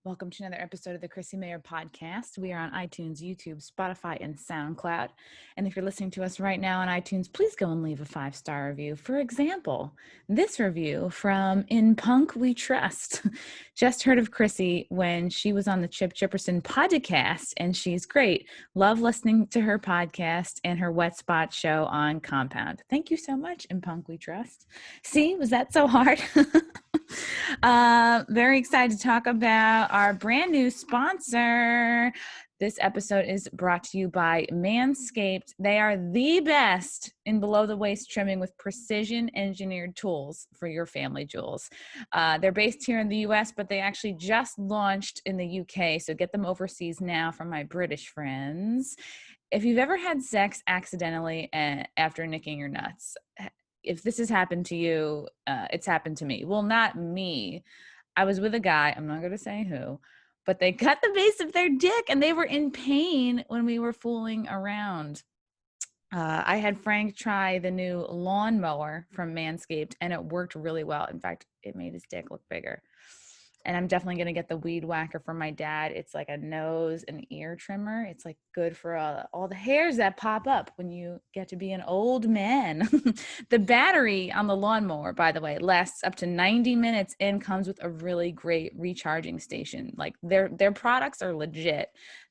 Welcome to another episode of the Chrissy Mayer podcast. We are on iTunes, YouTube, Spotify, and SoundCloud. And if you're listening to us right now on iTunes, please go and leave a 5-star review. For example, this review from In Punk We Trust. Just heard of Chrissy when she was on the Chip Chipperson podcast, and she's great. Love listening to her podcast and her Wet Spot show on Compound. Thank you so much, In Punk We Trust. See, was that so hard? Very excited to talk about our brand new sponsor. This episode is brought to you by Manscaped. They are the best in below the waist trimming with precision engineered tools for your family jewels. They're based here in the US, but they actually just launched in the UK. So get them overseas now from my British friends. If you've ever had sex accidentally after nicking your nuts, if this has happened to you, it's happened to me. Well, not me. I was with a guy, I'm not going to say who, but they cut the base of their dick and they were in pain when we were fooling around. I had Frank try the new lawnmower from Manscaped and it worked really well. In fact, it made his dick look bigger. And I'm definitely going to get the weed whacker from my dad. It's like a nose and ear trimmer. It's like good for all the hairs that pop up when you get to be an old man. The battery on the lawnmower, by the way, lasts up to 90 minutes and comes with a really great recharging station. Like their products are legit.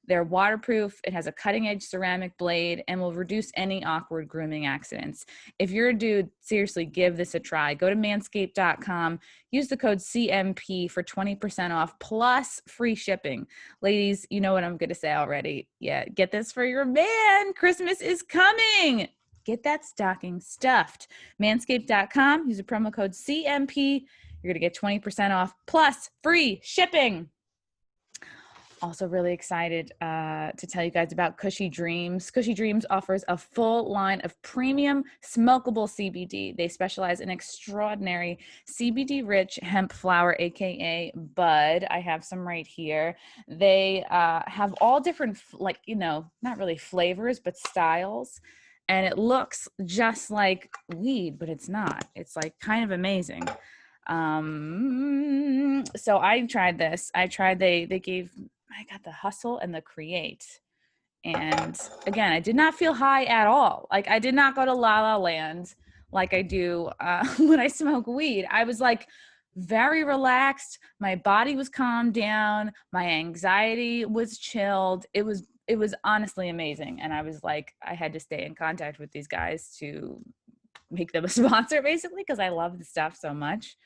They're waterproof. It has a cutting edge ceramic blade and will reduce any awkward grooming accidents. If you're a dude, seriously, give this a try. Go to manscaped.com. Use the code CMP for 20% off plus free shipping. Ladies, you know what I'm going to say already. Yeah, get this for your man. Christmas is coming. Get that stocking stuffed. Manscaped.com. Use the promo code CMP. You're going to get 20% off plus free shipping. Also really excited to tell you guys about Cushy Dreams. Cushy Dreams offers a full line of premium smokable CBD. They specialize in extraordinary CBD-rich hemp flower, aka bud. I have some right here. They have all different, not really flavors, but styles. And it looks just like weed, but it's not. It's like kind of amazing. So I tried this. I got the Hustle and the Create. And again, I did not feel high at all. Like I did not go to La La Land like I do when I smoke weed. I was like very relaxed. My body was calmed down. My anxiety was chilled. It was honestly amazing. And I was like, I had to stay in contact with these guys to make them a sponsor basically because I love the stuff so much.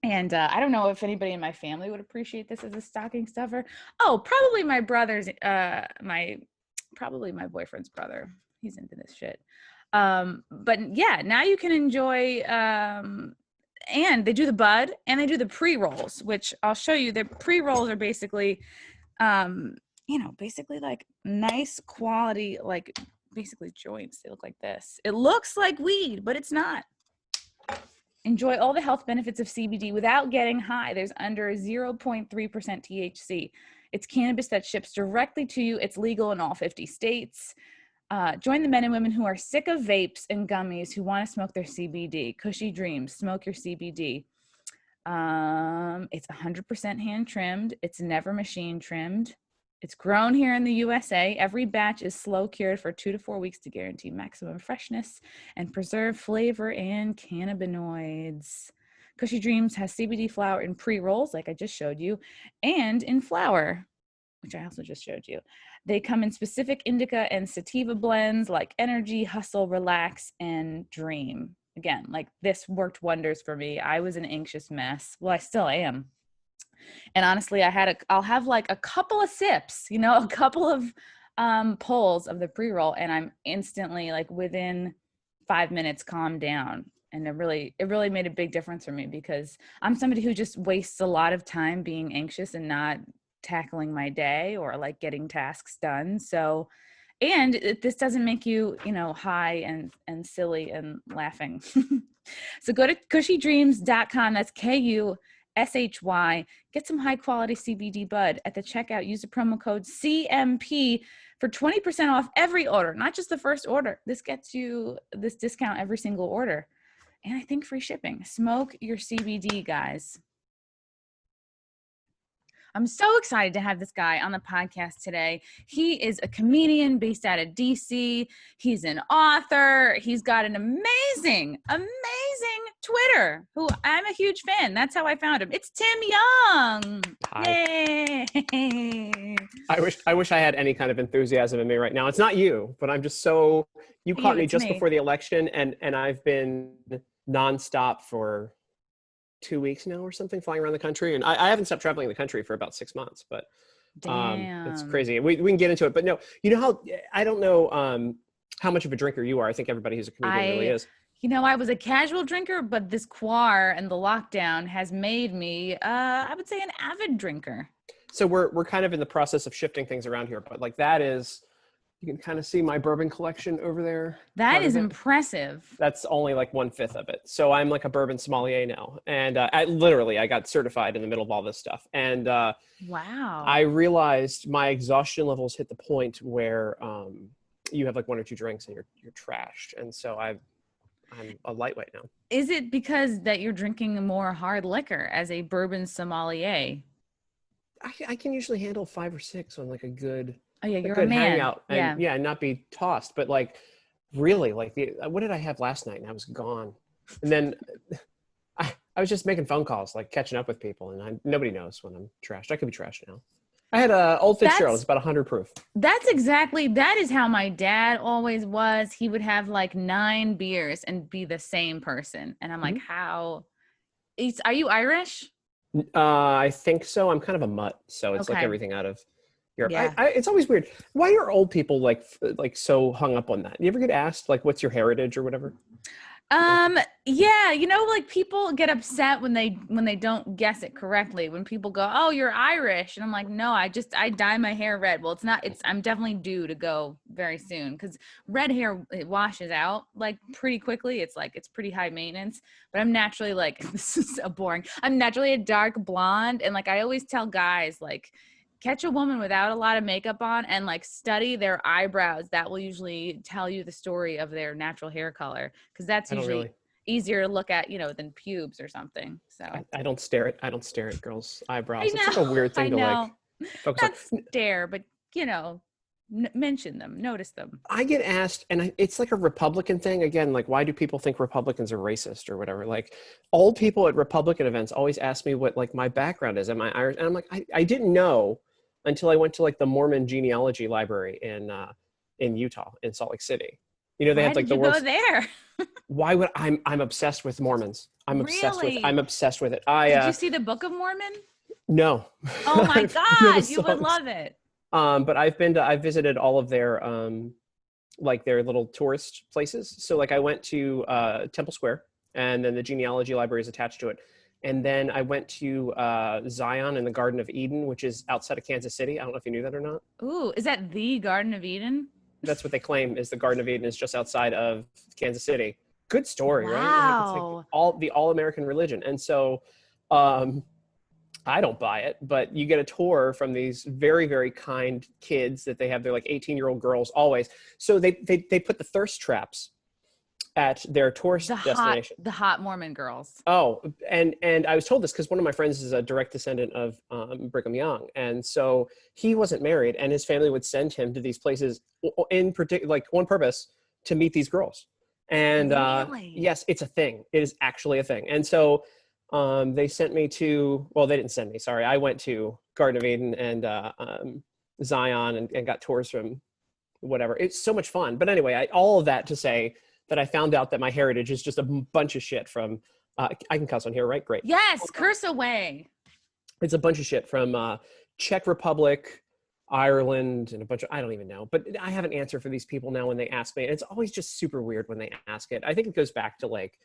And I don't know if anybody in my family would appreciate this as a stocking stuffer. Oh, probably my brother's, probably my boyfriend's brother. He's into this shit. But yeah, now you can enjoy, and they do the bud and they do the pre-rolls, which I'll show you. The pre-rolls are basically, basically like nice quality, like basically joints. They look like this. It looks like weed, but it's not. Enjoy all the health benefits of CBD without getting high. There's under 0.3% THC. It's cannabis that ships directly to you. It's legal in all 50 states. Join the men and women who are sick of vapes and gummies who want to smoke their CBD. Cushy Dreams, smoke your CBD. It's 100% hand trimmed. It's never machine trimmed. It's grown here in the USA. Every batch is slow cured for 2 to 4 weeks to guarantee maximum freshness and preserve flavor and cannabinoids. Cushy Dreams has CBD flower in pre-rolls, like I just showed you, and in flower, which I also just showed you. They come in specific indica and sativa blends like Energy, Hustle, Relax, and Dream. Again, like this worked wonders for me. I was an anxious mess. Well, I still am. And honestly, I'll have like a couple of sips, a couple of pulls of the pre-roll, and I'm instantly like within 5 minutes calmed down. And it really made a big difference for me because I'm somebody who just wastes a lot of time being anxious and not tackling my day or like getting tasks done. So, and this doesn't make you, high and silly and laughing. So go to cushydreams.com. That's KUSHY. Get some high quality CBD bud at the checkout. Use the promo code CMP for 20% off every order, not just the first order. This gets you this discount every single order. And I think free shipping. Smoke your CBD, guys. I'm so excited to have this guy on the podcast today. He is a comedian based out of DC. He's an author. He's got an amazing Twitter, who I'm a huge fan. That's how I found him. It's Tim Young. Hi. Yay. I wish I had any kind of enthusiasm in me right now. It's not you, but I'm just so, you caught me just before the election, and I've been nonstop for 2 weeks now or something, flying around the country. And I haven't stopped traveling the country for about 6 months, but it's crazy. We can get into it, but no, you know how, I don't know how much of a drinker you are. I think everybody who's a comedian really is. You know, I was a casual drinker, but this quar and the lockdown has made me, I would say, an avid drinker. So we're kind of in the process of shifting things around here, but like that is, you can kind of see my bourbon collection over there. That is impressive. That's only like 1/5 of it. So I'm like a bourbon sommelier now. And I got certified in the middle of all this stuff. And wow. I realized my exhaustion levels hit the point where you have like 1 or 2 drinks and you're trashed. And so I'm a lightweight now. Is it because that you're drinking more hard liquor as a bourbon sommelier? I can usually handle 5 or 6 on like a good... Oh yeah, you're a man. Hangout and and not be tossed. But like, really, like what did I have last night? And I was gone. And then I was just making phone calls, like catching up with people, and nobody knows when I'm trashed. I could be trashed now. I had a Old Fitzgerald. It's about 100 proof. That is how my dad always was. He would have like 9 beers and be the same person. And I'm like, how? Are you Irish? I think so. I'm kind of a mutt, so it's like everything out of Europe. Yeah. It's always weird. Why are old people like so hung up on that? You ever get asked like, what's your heritage or whatever? Yeah, you know, like people get upset when they don't guess it correctly. When people go, "Oh, you're Irish," and I'm like, "No, I dye my hair red." Well, I'm definitely due to go very soon because red hair, it washes out like pretty quickly. It's pretty high maintenance. But I'm naturally like this is so boring. I'm naturally a dark blonde, and like I always tell guys like, catch a woman without a lot of makeup on and like study their eyebrows. That will usually tell you the story of their natural hair color, because that's usually easier to look at, you know, than pubes or something. So I don't stare at girls' eyebrows. It's like a weird thing to like focus on. Not stare, but you know, mention them, notice them. I get asked, and it's like a Republican thing again. Like, why do people think Republicans are racist or whatever? Like, old people at Republican events always ask me what like my background is. Am I Irish? And I'm like, I didn't know until I went to like the Mormon genealogy library in Utah, in Salt Lake City. You know, they had like the world's... Why did you go there? Why would I'm obsessed with Mormons. I'm obsessed with it. Did you see the Book of Mormon? No. Oh my God, you would love it. But I've visited all of their like their little tourist places. So like I went to Temple Square, and then the genealogy library is attached to it. And then I went to Zion and the Garden of Eden, which is outside of Kansas City. I don't know if you knew that or not. Ooh, is that the Garden of Eden? That's what they claim, is the Garden of Eden is just outside of Kansas City. Good story, right? Wow. It's like the all-American religion. And so I don't buy it, but you get a tour from these very, very kind kids that they have. They're like 18-year-old girls always. So they put the thirst traps at their tourist destination. The hot Mormon girls. Oh, and I was told this because one of my friends is a direct descendant of Brigham Young. And so he wasn't married, and his family would send him to these places in particular, like one purpose, to meet these girls. And really? Yes, it's a thing. It is actually a thing. And so they sent me to, well, they didn't send me, sorry. I went to Garden of Eden and Zion and got tours from whatever. It's so much fun. But anyway, all of that to say that I found out that my heritage is just a bunch of shit from, I can cuss on here, right? Great. Yes, curse away. It's a bunch of shit from Czech Republic, Ireland, and a bunch of, I don't even know. But I have an answer for these people now when they ask me. And it's always just super weird when they ask it. I think it goes back to like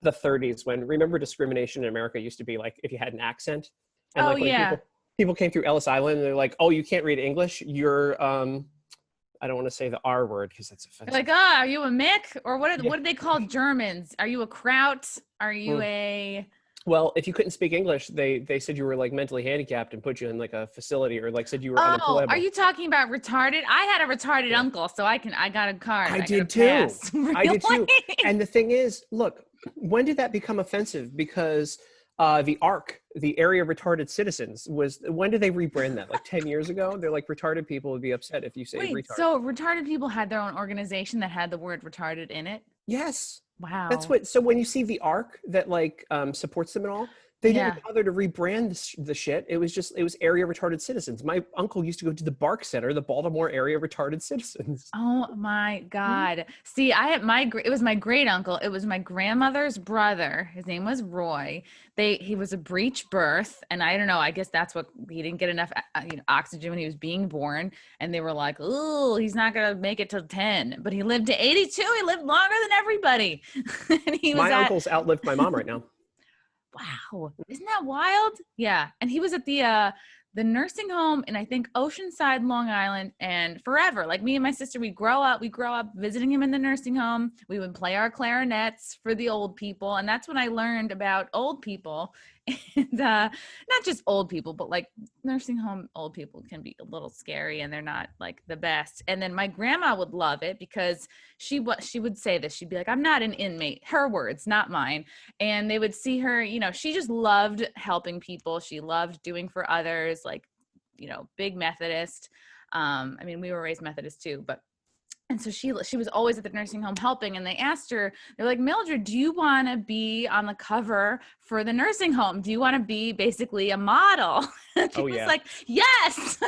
the 30s when, remember, discrimination in America used to be like if you had an accent. And like when people came through Ellis Island and they're like, oh, you can't read English? You're, I don't want to say the R word because that's offensive. Like, are you a Mick? Or what do they call Germans? Are you a Kraut? Are you a... Well, if you couldn't speak English, they said you were like mentally handicapped and put you in like a facility, or like said you were unemployable. Are you talking about retarded? I had a retarded uncle, so I got a card. I did too. Really? I did too. And the thing is, look, when did that become offensive? Because the Ark, the area retarded citizens was, when did they rebrand that? Like 10 years ago? They're like, retarded people would be upset if you say Wait, retard. so retarded people had their own organization that had the word retarded in it? Yes. That's Wow. what, so when you see the ARC that like supports them and all, they didn't Yeah. bother to rebrand the shit. It was area retarded citizens. My uncle used to go to the BARC Center, the Baltimore Area Retarded Citizens. Oh my God. See, I had it was my great uncle. It was my grandmother's brother. His name was Roy. He was a breech birth. And I don't know, I guess that's what he didn't get enough oxygen when he was being born. And they were like, oh, he's not going to make it till 10, but he lived to 82. He lived longer than everybody. And he was My at, uncle's outlived my mom right now. wow, isn't that wild? Yeah. And he was at the nursing home in, I think, Oceanside, Long Island, and forever. Like me and my sister, we grow up visiting him in the nursing home. We would play our clarinets for the old people. And that's when I learned about old people. And not just old people, but like nursing home old people can be a little scary and they're not like the best. And then my grandma would love it because she would say this. She'd be like, I'm not an inmate. Her words, not mine. And they would see her, she just loved helping people. She loved doing for others, like, big Methodist. I mean, we were raised Methodist too, but and so she was always at the nursing home helping, and they asked her, they're like, Mildred, do you want to be on the cover for the nursing home? Do you want to be basically a model? And she was like, yes.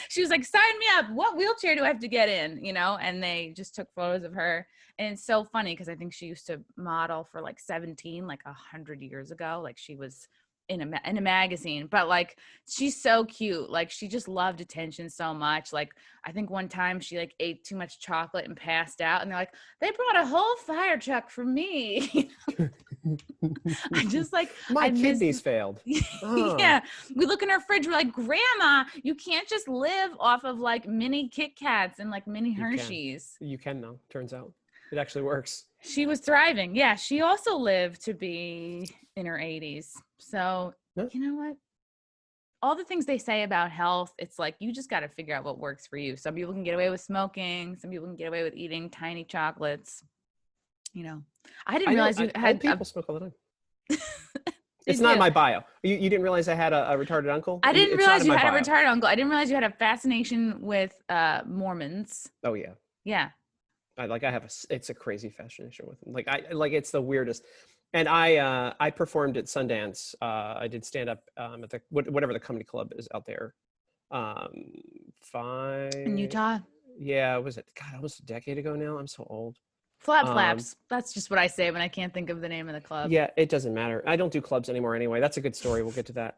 She was like, sign me up. What wheelchair do I have to get in? And they just took photos of her. And it's so funny because I think she used to model for like 17, like 100 years ago. Like she was in a magazine, but like she's so cute. Like she just loved attention so much. Like I think one time she like ate too much chocolate and passed out, and they're like, they brought a whole fire truck for me. I just like my kidneys failed. Yeah, we look in her fridge, we're like, Grandma, you can't just live off of like mini Kit Kats and like mini Hershey's. You can though, turns out it actually works. She was thriving. Yeah, she also lived to be in her 80s. So, you know what? All the things they say about health, it's like you just got to figure out what works for you. Some people can get away with smoking. Some people can get away with eating tiny chocolates. I didn't realize you had. Old people smoke all the time. It's not in my bio. You didn't realize I had a retarded uncle? I didn't realize you had a retarded uncle. I didn't realize you had a fascination with Mormons. Oh, yeah. Yeah. It's a crazy fascination with them. Like it's the weirdest. And I performed at Sundance. I did stand up at the whatever the comedy club is out there. In Utah. Yeah, was it? God, almost a decade ago now. I'm so old. Flaps. That's just what I say when I can't think of the name of the club. Yeah, it doesn't matter. I don't do clubs anymore anyway. That's a good story. We'll get to that.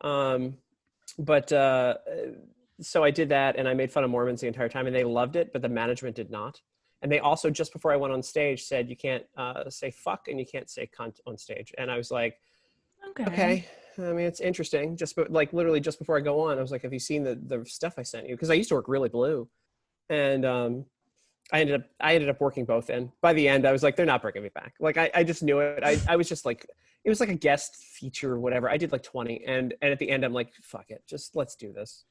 So I did that, and I made fun of Mormons the entire time, and they loved it, but the management did not. And they also, just before I went on stage, said you can't say fuck and you can't say cunt on stage. And I was like, okay. I mean, it's interesting. Literally just before I go on, I was like, have you seen the stuff I sent you? Because I used to work Really Blue, and I ended up working both. And by the end, I was like, they're not bringing me back. Like I just knew it. I was just like, it was like a guest feature or whatever. I did like 20, and at the end, I'm like, fuck it, just let's do this.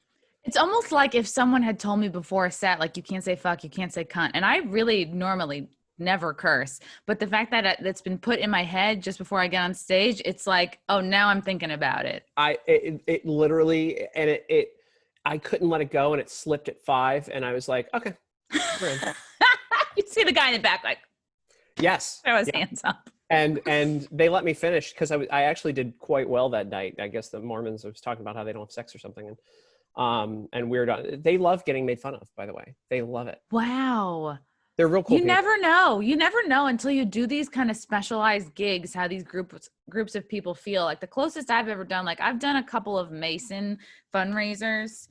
It's almost like if someone had told me before a set, like, you can't say fuck, you can't say cunt. And I really normally never curse. But the fact that that's been put in my head just before I get on stage, it's like, oh, now I'm thinking about it. It literally, and I couldn't let it go, and it slipped at 5. And I was like, okay. You see the guy in the back, like, yes. throw his hands up. And they let me finish because I actually did quite well that night. I guess the Mormons, I was talking about how they don't have sex or something. And weird. They love getting made fun of, by the way. They love it. Wow. They're real cool. You never know. You never know until you do these kind of specialized gigs, how these groups of people feel. Like the closest I've ever done, like I've done a couple of Mason fundraisers,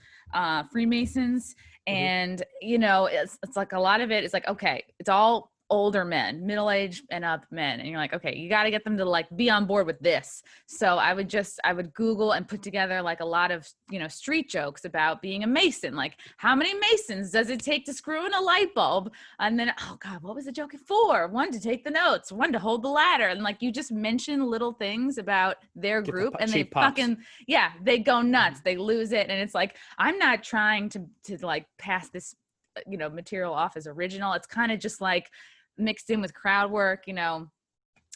Freemasons. And, it's like a lot of it is like, okay, it's all older men, middle-aged and up men. And you're like, okay, you got to get them to like be on board with this. So I would Google and put together like a lot of, street jokes about being a Mason. Like, how many Masons does it take to screw in a light bulb? And then, oh God, what was the joke for? One to take the notes, one to hold the ladder. And like, you just mention little things about their group and they fucking, they go nuts. They lose it. And it's like, I'm not trying to like pass this, material off as original. It's kind of just like mixed in with crowd work, and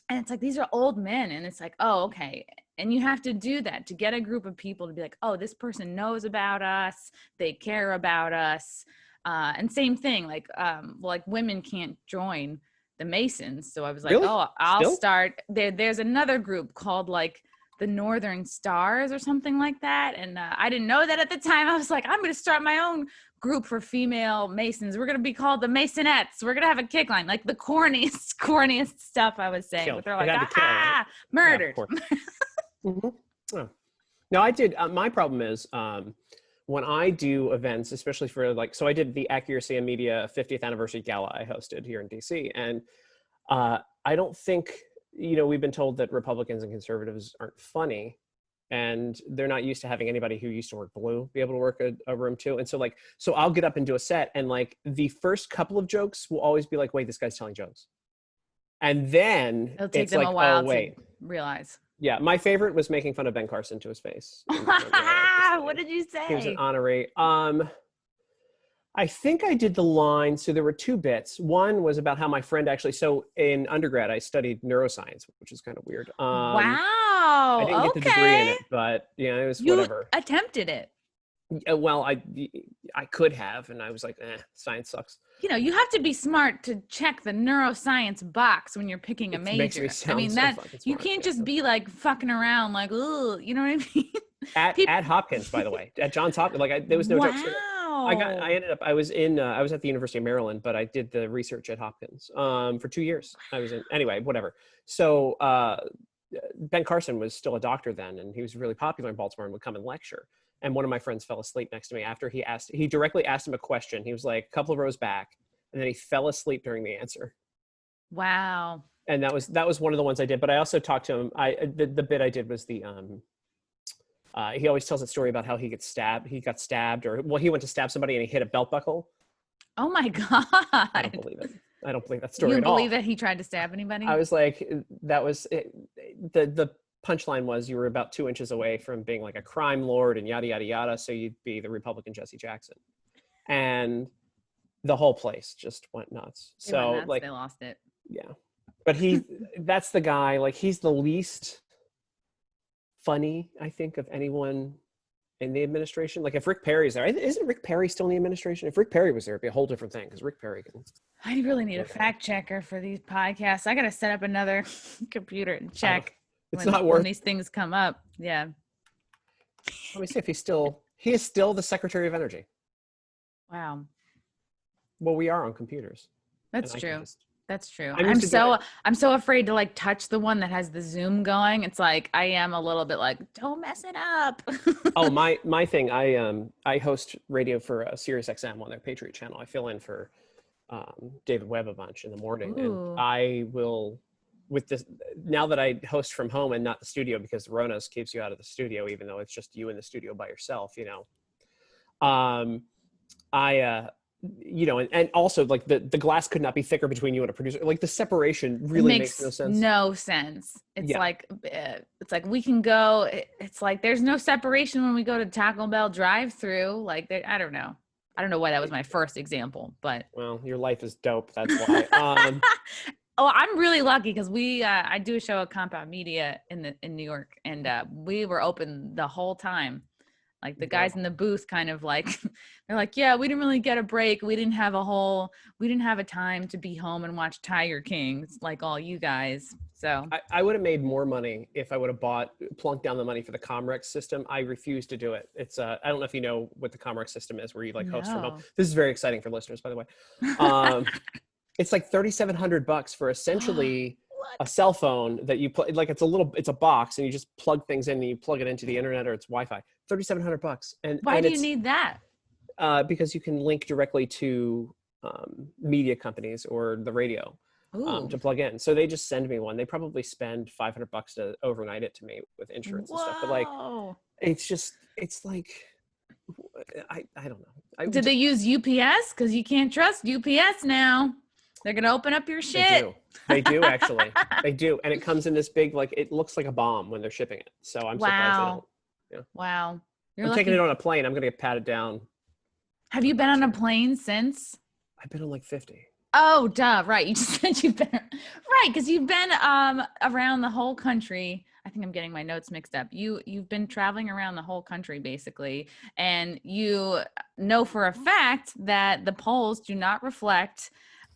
it's like, these are old men. And it's like, oh, okay. And you have to do that to get a group of people to be like, oh, this person knows about us. They care about us. And same thing, like women can't join the Masons. So I was like, Really? oh, I'll Still? start there. There's another group called like the Northern Stars or something like that. And I didn't know that at the time. I was like, I'm going to start my own group for female Masons. We're going to be called the Masonettes. We're going to have a kick line, like the corniest stuff I was saying. Killed. But they're like, It had to kill, right? murdered. Yeah, mm-hmm. Oh. No, I did. My problem is when I do events, especially for like, so I did the Accuracy and Media 50th anniversary gala I hosted here in DC. And I don't think, we've been told that Republicans and conservatives aren't funny, and they're not used to having anybody who used to work blue be able to work a room too. And so I'll get up and do a set, and like the first couple of jokes will always be like, wait, this guy's telling jokes. And then It'll take it's them like, a while oh, wait. to realize. Yeah, my favorite was making fun of Ben Carson to his face. What did you say? He was an honorary. I think I did the line. So there were two bits. One was about how my friend actually. So in undergrad, I studied neuroscience, which is kind of weird. Wow. I didn't get the degree in it, but it was whatever. You attempted it. Well, I could have, and I was like, science sucks. You have to be smart to check the neuroscience box when you're picking a major. Makes me sound so fucking smart. You can't just be like fucking around like, oh, you know what I mean? At Hopkins, by the way, at Johns Hopkins, there was no joke. I was at the University of Maryland, but I did the research at Hopkins for 2 years. Anyway, whatever. So Ben Carson was still a doctor then, and he was really popular in Baltimore and would come and lecture. And one of my friends fell asleep next to me after he directly asked him a question. He was like a couple of rows back, and then he fell asleep during the answer. Wow. And that was one of the ones I did. But I also talked to him. The bit I did was the he always tells a story about how he got stabbed, he went to stab somebody and he hit a belt buckle. Oh my God. I don't believe it. I don't believe that story at all. You believe that he tried to stab anybody? I was like, that was it. The punchline was you were about 2 inches away from being like a crime lord and yada, yada, yada. So you'd be the Republican Jesse Jackson. And the whole place just went nuts. So like, they lost it. Yeah. But that's the guy, like he's the least funny, I think, of anyone in the administration. Like if Rick Perry's there, isn't Rick Perry still in the administration? If Rick Perry was there, it'd be a whole different thing because Rick Perry can. I really need a fact checker for these podcasts. I got to set up another computer and check when these things come up. Yeah. Let me see if he is still the Secretary of Energy. Wow. Well, we are on computers. That's true. That's true. I'm so afraid to like touch the one that has the Zoom going. It's like I am a little bit like, don't mess it up. Oh, my thing. I host radio for Sirius XM on their Patriot channel. I fill in for David Webb a bunch in the morning. Ooh. And I will, with this, now that I host from home and not the studio because the Ronas keeps you out of the studio, even though it's just you in the studio by yourself, and also like the glass could not be thicker between you and a producer. Like the separation really makes no sense. No sense. It's like we can go. It's like there's no separation when we go to Taco Bell drive-through. Like I don't know why that was my first example, but well, your life is dope. That's why. Oh, I'm really lucky because I do a show at Compound Media in New York, and we were open the whole time. Like the guys in the booth kind of like, they're like, yeah, we didn't really get a break. We didn't have a time to be home and watch Tiger King like all you guys. So I would have made more money if I would have plunked down the money for the Comrex system. I refuse to do it. It's I don't know if you know what the Comrex system is where you like host from home. This is very exciting for listeners, by the way. It's like $3,700 for essentially a cell phone that you put like it's a box and you just plug things in and you plug it into the internet or it's Wi-Fi. $3,700. And why do you need that? Because you can link directly to media companies or the radio to plug in. So they just send me one. They probably spend $500 to overnight it to me with insurance and stuff. But like, it's like, I don't know. Did they use UPS? Because you can't trust UPS now. They're going to open up your shit. They do actually. They do. And it comes in this big, like, it looks like a bomb when they're shipping it. So I'm surprised they don't. Yeah. Wow. I'm taking it on a plane. I'm going to get patted down. Have you been on a plane since? I've been on like 50. Oh, duh. Right. You just said you've been. Right. Because you've been around the whole country. I think I'm getting my notes mixed up. You've been traveling around the whole country basically, and you know for a fact that the polls do not reflect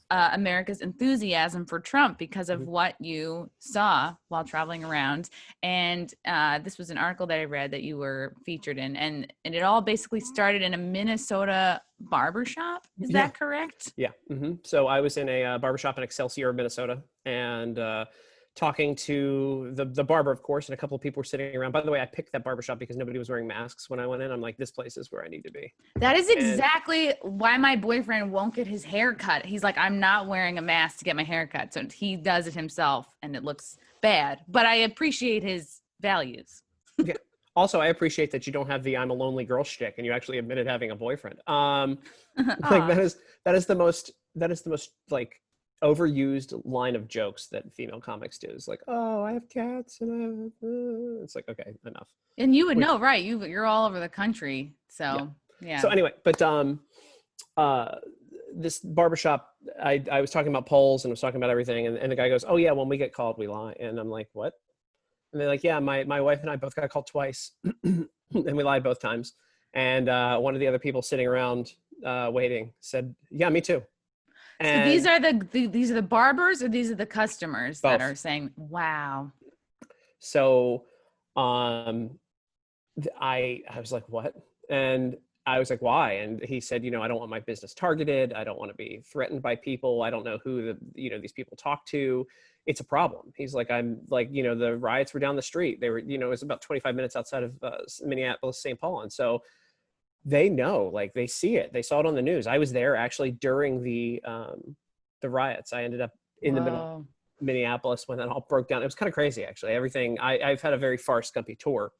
America's enthusiasm for Trump because of Mhm. what you saw while traveling around. And this was an article that I read that you were featured in, and it all basically started in a Minnesota barbershop. Is Yeah. that correct? Yeah. So I was in a barbershop in Excelsior, Minnesota, and talking to the barber, of course, and a couple of people were sitting around. By the way, I picked that barbershop because nobody was wearing masks when I went in. I'm like, this place is where I need to be. That is And exactly why my boyfriend won't get his hair cut. He's like, I'm not wearing a mask to get my hair cut. So he does it himself and it looks bad, but I appreciate his values. yeah. Also, I appreciate that you don't have the "I'm a lonely girl" shtick, and you actually admitted having a boyfriend. Like Aw. that is the most like overused line of jokes that female comics do. Is like, oh, I have cats, and I have. It's like, okay, enough. And you would Which know, right? You're all over the country. yeah. So So yeah. anyway, but uh, this barbershop, I was talking about polls and I was talking about everything, and the guy goes, oh yeah, when we get called, we lie, and I'm like, what? And they're like, yeah, my wife and I both got called twice, and we lied both times. And one of the other people sitting around waiting said, yeah, me too. So these And are these are the barbers or these are the customers that are both. saying, wow. So I was like, what? And I was like, why? And he said, I don't want my business targeted. I don't want to be threatened by people. I don't know who these people talk to. It's a problem. He's like, I'm like, the riots were down the street. They were, it was about 25 minutes outside of Minneapolis, St. Paul. And so they know, like they see it. They saw it on the news. I was there actually during the riots. I ended up in the middle of Whoa. Minneapolis when that all broke down. It was kind of crazy, actually. Everything I've had a very far Scumpy tour,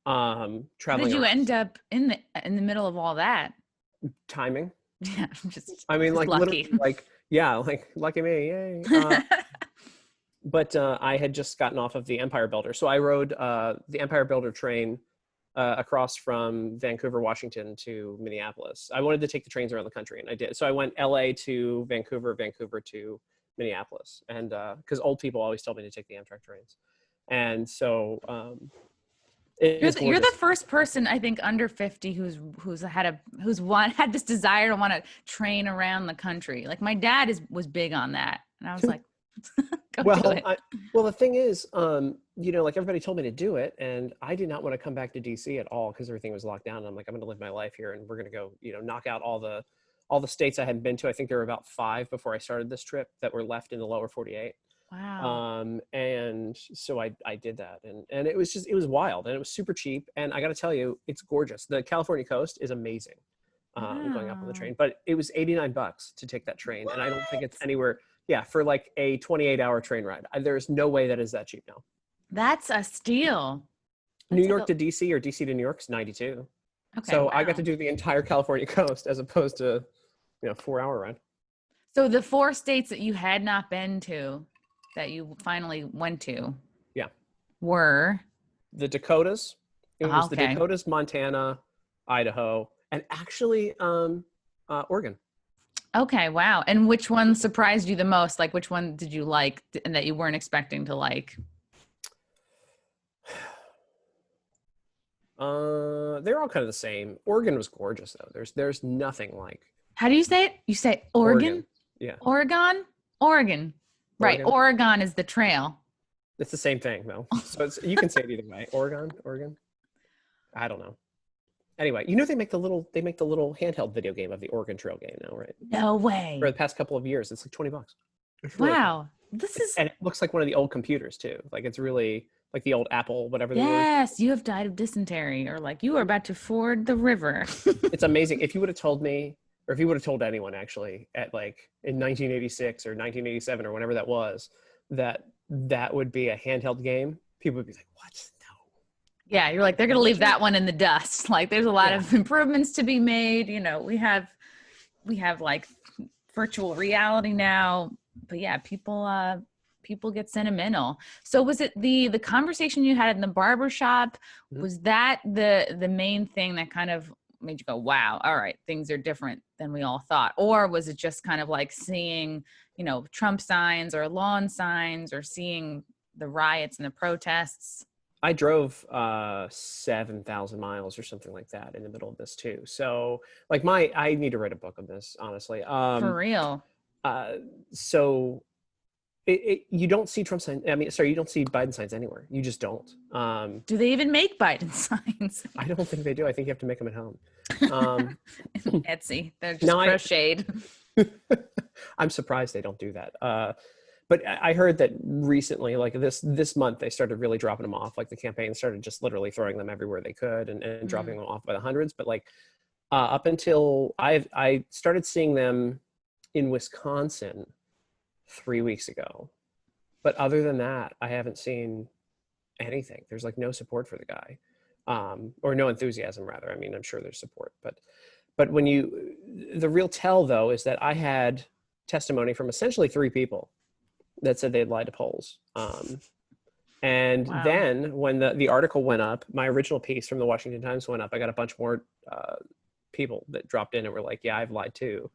How did traveling you around. end up in the middle of all that? Timing. Yeah, I'm just I mean, just like literally, lucky. like yeah, like lucky me, yay. But I had just gotten off of the Empire Builder, so I rode the Empire Builder train across from Vancouver, Washington to Minneapolis. I wanted to take the trains around the country, and I did. So I went LA to Vancouver, Vancouver to Minneapolis, and because old people always tell me to take the Amtrak trains, and so it You're is you're gorgeous. the first person I think under 50 who's had this desire to want to train around the country. Like my dad was big on that, and I was like, go do Well, it. the thing is, like everybody told me to do it, and I did not want to come back to DC at all because everything was locked down. And I'm like, I'm going to live my life here, and we're going to go, knock out all the states I hadn't been to. I think there were about 5 before I started this trip that were left in the lower 48. Wow. And so I did that, and it was wild, and it was super cheap. And I got to tell you, it's gorgeous. The California coast is amazing. Going up on the Wow. train, but it was $89 to take that train, and I don't think it's What? anywhere. Yeah, for like a 28-hour train ride. There's no way that is that cheap now. That's a steal. New That's like York to DC or DC to New York is 92. okay, So I got to wow. do the entire California coast as opposed to, 4-hour ride. So the 4 states that you had not been to that you finally went to Yeah. were The Dakotas. It was the okay. Dakotas, Montana, Idaho, and actually Oregon. Okay, wow. And which one surprised you the most? Like which one did you like and that you weren't expecting to like? They're all kind of the same. Oregon was gorgeous though. There's nothing like How do you say it? You say Oregon? Oregon. Yeah, Oregon? Oregon. Right. Oregon. Oregon is the trail. It's the same thing though. So you can say it either way. Oregon. I don't know. Anyway, they make the little handheld video game of the Oregon Trail game now, right? No For way. the past couple of years, it's like $20. It's really fun. Wow. This is And it looks like one of the old computers too. Like it's really like the old Apple, whatever they were. yes, you have died of dysentery or like you are about to ford the river. It's amazing. If you would have told me, or if you would have told anyone actually at like in 1986 or 1987 or whenever that was, that would be a handheld game, people would be like, what? No. Yeah, you're like they're going to leave that one in the dust. Like there's a lot Yeah. of improvements to be made, we have like virtual reality now, but yeah, people get sentimental. So was it the conversation you had in the barber shop, Mhm. was that the main thing that kind of made you go, wow, all right, things are different than we all thought? Or was it just kind of like seeing, Trump signs or lawn signs or seeing the riots and the protests? I drove 7,000 miles or something like that in the middle of this too. So like I need to write a book on this, honestly. For real. Uh, so you don't see Trump signs. I mean, sorry, you don't see Biden signs anywhere. You just don't. Do they even make Biden signs? I don't think they do. I think you have to make them at home. Um, Etsy. They're just now crocheted. I'm surprised they don't do that. But I heard that recently, like this month, they started really dropping them off. Like the campaign started just literally throwing them everywhere they could and dropping them off by the hundreds. But like up until I started seeing them in Wisconsin 3 weeks ago. But other than that, I haven't seen anything. There's like no support for the guy, or no enthusiasm rather. I mean, I'm sure there's support, but when the real tell though is that I had testimony from essentially 3 people that said they'd lied to polls. And Wow. then when the article went up, my original piece from the Washington Times went up, I got a bunch more people that dropped in and were like, yeah, I've lied too.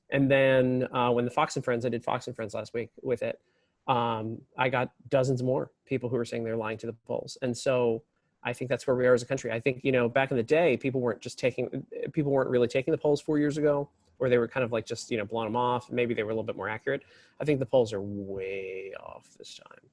And then when the Fox and Friends, I did Fox and Friends last week with it, I got dozens more people who were saying they're lying to the polls. And so I think that's where we are as a country. I think, back in the day, people weren't really taking the polls 4 years ago, or they were kind of like just, blowing them off. Maybe they were a little bit more accurate. I think the polls are way off this time,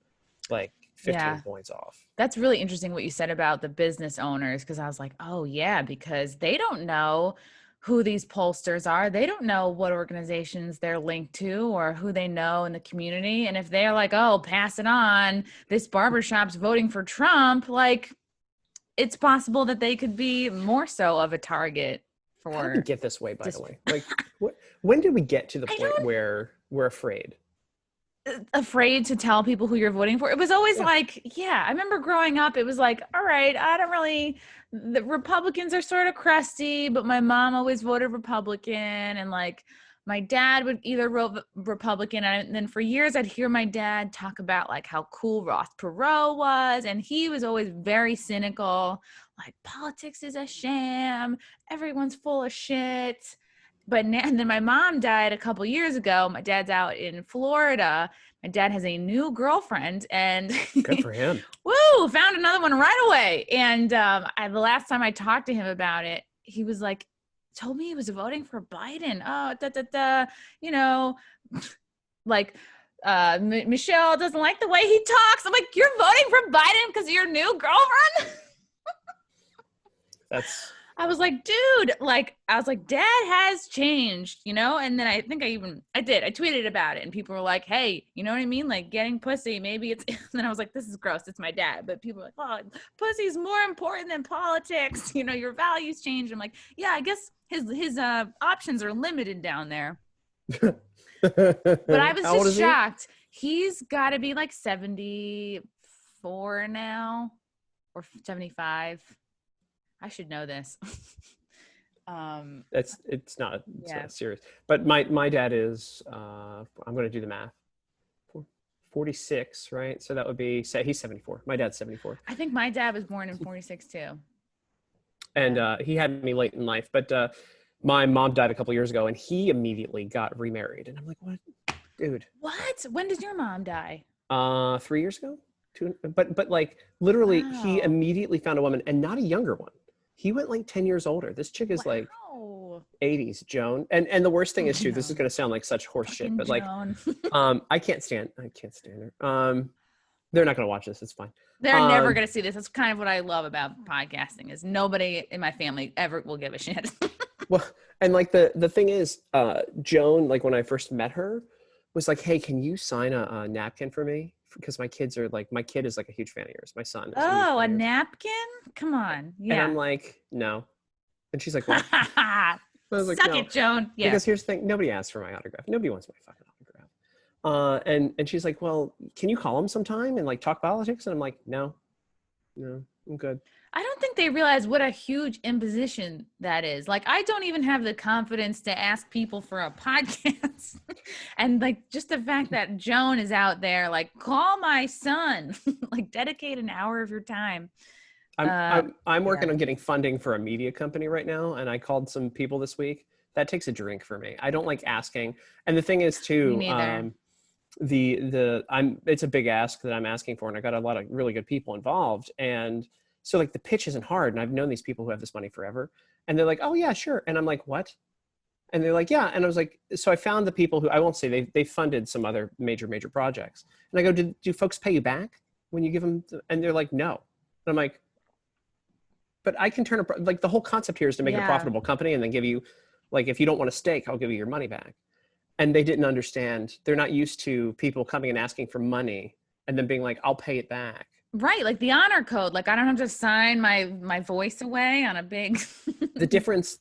like 15 points off. That's really interesting what you said about the business owners, because I was like, oh yeah, because they don't know who these pollsters are. They don't know what organizations they're linked to or who they know in the community. And if they're like, oh, pass it on, this barbershop's voting for Trump, like it's possible that they could be more so of a target for. How did we get this way, by the way? Like, when did we get to the point where we're afraid to tell people who you're voting for? It was always like, I remember growing up, it was like, all right, the Republicans are sort of crusty, but my mom always voted Republican, and like my dad would either vote Republican, and then for years I'd hear my dad talk about like how cool Ross Perot was, and he was always very cynical, like politics is a sham, everyone's full of shit. But now, and then my mom died a couple years ago. My dad's out in Florida. My dad has a new girlfriend, and good for him. Woo! Found another one right away. And the last time I talked to him about it, he was like, told me he was voting for Biden. Oh, like Michelle doesn't like the way he talks. I'm like, you're voting for Biden because of your new girlfriend? I was like, dude, dad has changed, and then I think I tweeted about it, and people were like, hey, you know what I mean? Like getting pussy, maybe it's, and then I was like, this is gross. It's my dad. But people were like, oh, pussy's more important than politics. Your values change. I'm like, yeah, I guess his options are limited down there. But I was just shocked. He's got to be like 74 now or 75. I should know this. It's not serious. But my dad is I'm going to do the math. 46, right? So that would be, he's 74. My dad's 74. I think my dad was born in 46 too. And he had me late in life, but my mom died a couple years ago, and he immediately got remarried, and I'm like, what, dude? What? When did your mom die? 3 years ago. But like literally, he immediately found a woman, and not a younger one. He went like 10 years older. This chick is like 80s, Joan. And the worst thing is too, this is going to sound like such horse shit, but like, I can't stand her. They're not going to watch this. It's fine. They're never going to see this. That's kind of what I love about podcasting, is nobody in my family ever will give a shit. Well, and like the thing is, Joan, like when I first met her, was like, hey, can you sign a napkin for me? Because my kid is like a huge fan of yours. My son. Oh, a napkin? Come on. Yeah. And I'm like, no. And she's like, what? I was like, suck no. it, Joan. Yeah. Because here's the thing. Nobody asked for my autograph. Nobody wants my fucking autograph. And she's like, well, can you call him sometime and like talk politics? And I'm like, no, I'm good. I don't think they realize what a huge imposition that is. Like, I don't even have the confidence to ask people for a podcast. And like, just the fact that Joan is out there, like, call my son, like dedicate an hour of your time. I'm working on getting funding for a media company right now. And I called some people this week. That takes a drink for me. I don't like asking. And the thing is too, it's a big ask that I'm asking for, and I got a lot of really good people involved. And so like the pitch isn't hard. And I've known these people who have this money forever, and they're like, oh yeah, sure. And I'm like, what? And they're like, yeah. And I was like, so I found the people who, I won't say, they funded some other major projects. And I go, do folks pay you back when you give them? And they're like, no. And I'm like, but I can like the whole concept here is to make it a profitable company and then give you, like, if you don't want a steak, I'll give you your money back. And they didn't understand. They're not used to people coming and asking for money and then being like, I'll pay it back. Right. Like the honor code. Like I don't have to sign my voice away on a big. The difference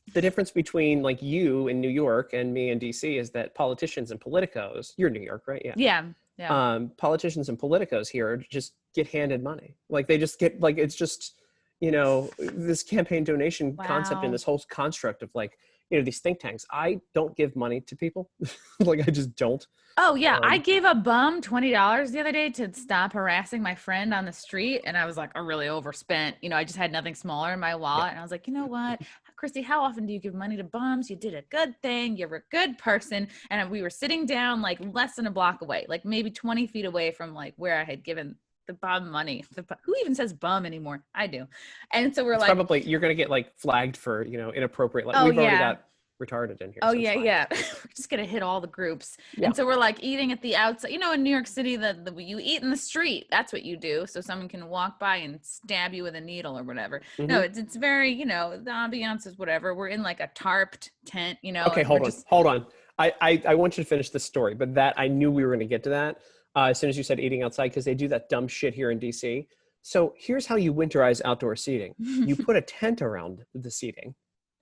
between like you in New York and me in DC is that politicians and politicos, you're in New York, right? Yeah. Yeah. Yeah. Politicians and politicos here just get handed money. Like they just get, like, it's just, you know, this campaign donation concept and this whole construct of like, you know, these think tanks. I don't give money to people. Like I just don't. Oh yeah. I gave a bum $20 the other day to stop harassing my friend on the street. And I was like, I really overspent. You know, I just had nothing smaller in my wallet. And I was like, you know what, Christy, how often do you give money to bums? You did a good thing. You're a good person. And we were sitting down like less than a block away, like maybe 20 feet away from like where I had given the bum money. Who even says bum anymore? I do. And so we're like, probably you're going to get like flagged for, you know, inappropriate. Like we've already got retarded in here. Oh, so yeah. We're just going to hit all the groups. Yeah. And so we're like eating at the outside, you know, in New York City, you eat in the street. That's what you do. So someone can walk by and stab you with a needle or whatever. Mm-hmm. No, it's very, you know, the ambiance is whatever. We're in like a tarped tent, you know. Okay, hold on. I want you to finish this story, but that I knew we were going to get to that as soon as you said eating outside, because they do that dumb shit here in DC. So here's how you winterize outdoor seating. You put a tent around the seating.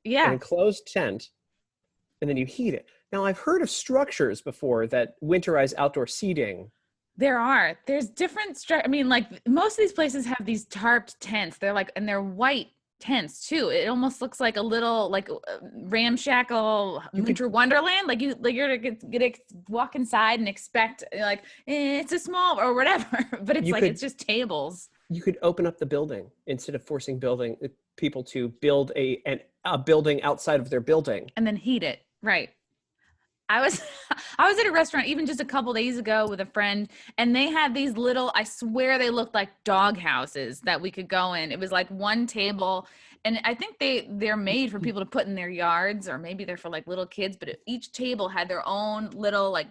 Yeah. An enclosed tent. And then you heat it. Now, I've heard of structures before that winterize outdoor seating. There's different I mean, like most of these places have these tarped tents. They're like, and they're white tents too. It almost looks like a little like ramshackle winter wonderland. Like you're gonna walk inside and expect like it's a small or whatever, but it's it's just tables. You could open up the building instead of forcing people to build a building outside of their building and then heat it. Right. I was at a restaurant even just a couple days ago with a friend, and they had these little, I swear they looked like dog houses that we could go in. It was like one table, and I think they're made for people to put in their yards, or maybe they're for like little kids, but each table had their own little like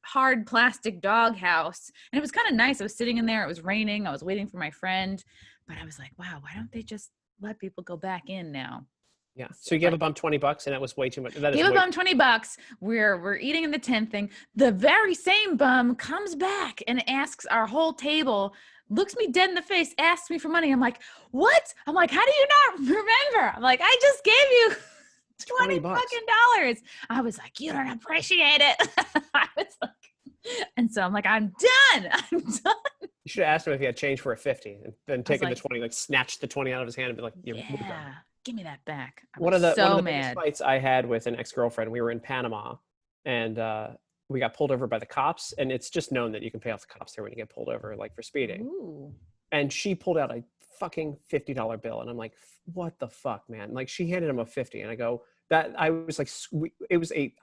hard plastic dog house. And it was kind of nice. I was sitting in there. It was raining. I was waiting for my friend, but I was like, wow, why don't they just let people go back in now? Yeah. So you gave a bum $20 and that was way too much. Gave a bum $20. We're eating in the tent thing. The very same bum comes back and asks our whole table, looks me dead in the face, asks me for money. I'm like, what? I'm like, how do you not remember? I'm like, I just gave you $20 fucking dollars. I was like, you don't appreciate it. I was like, and so I'm like, I'm done. I'm done. You should have asked him if he had change for a 50 and then taken the 20, like snatched the 20 out of his hand and be like, yeah. Give me that back. One of the biggest fights I had with an ex-girlfriend, we were in Panama and we got pulled over by the cops, and it's just known that you can pay off the cops there when you get pulled over, like for speeding. Ooh. And she pulled out a fucking $50 bill, and I'm like, what the fuck, man? Like she handed him a 50, and I go, I was like,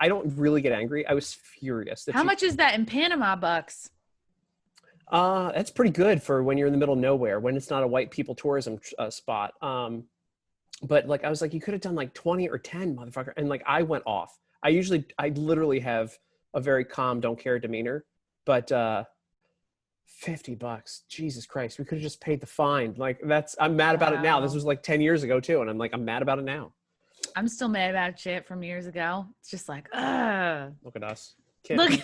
I don't really get angry. I was furious. How much is that in Panama bucks? That's pretty good for when you're in the middle of nowhere, when it's not a white people tourism spot. But like, I was like, you could have done like 20 or 10, motherfucker. And like, I went off. I literally have a very calm, don't care demeanor, but $50, Jesus Christ. We could have just paid the fine. Like I'm mad about it now. This was like 10 years ago too. And I'm like, I'm mad about it now. I'm still mad about shit from years ago. It's just like, ugh. Look at us. Need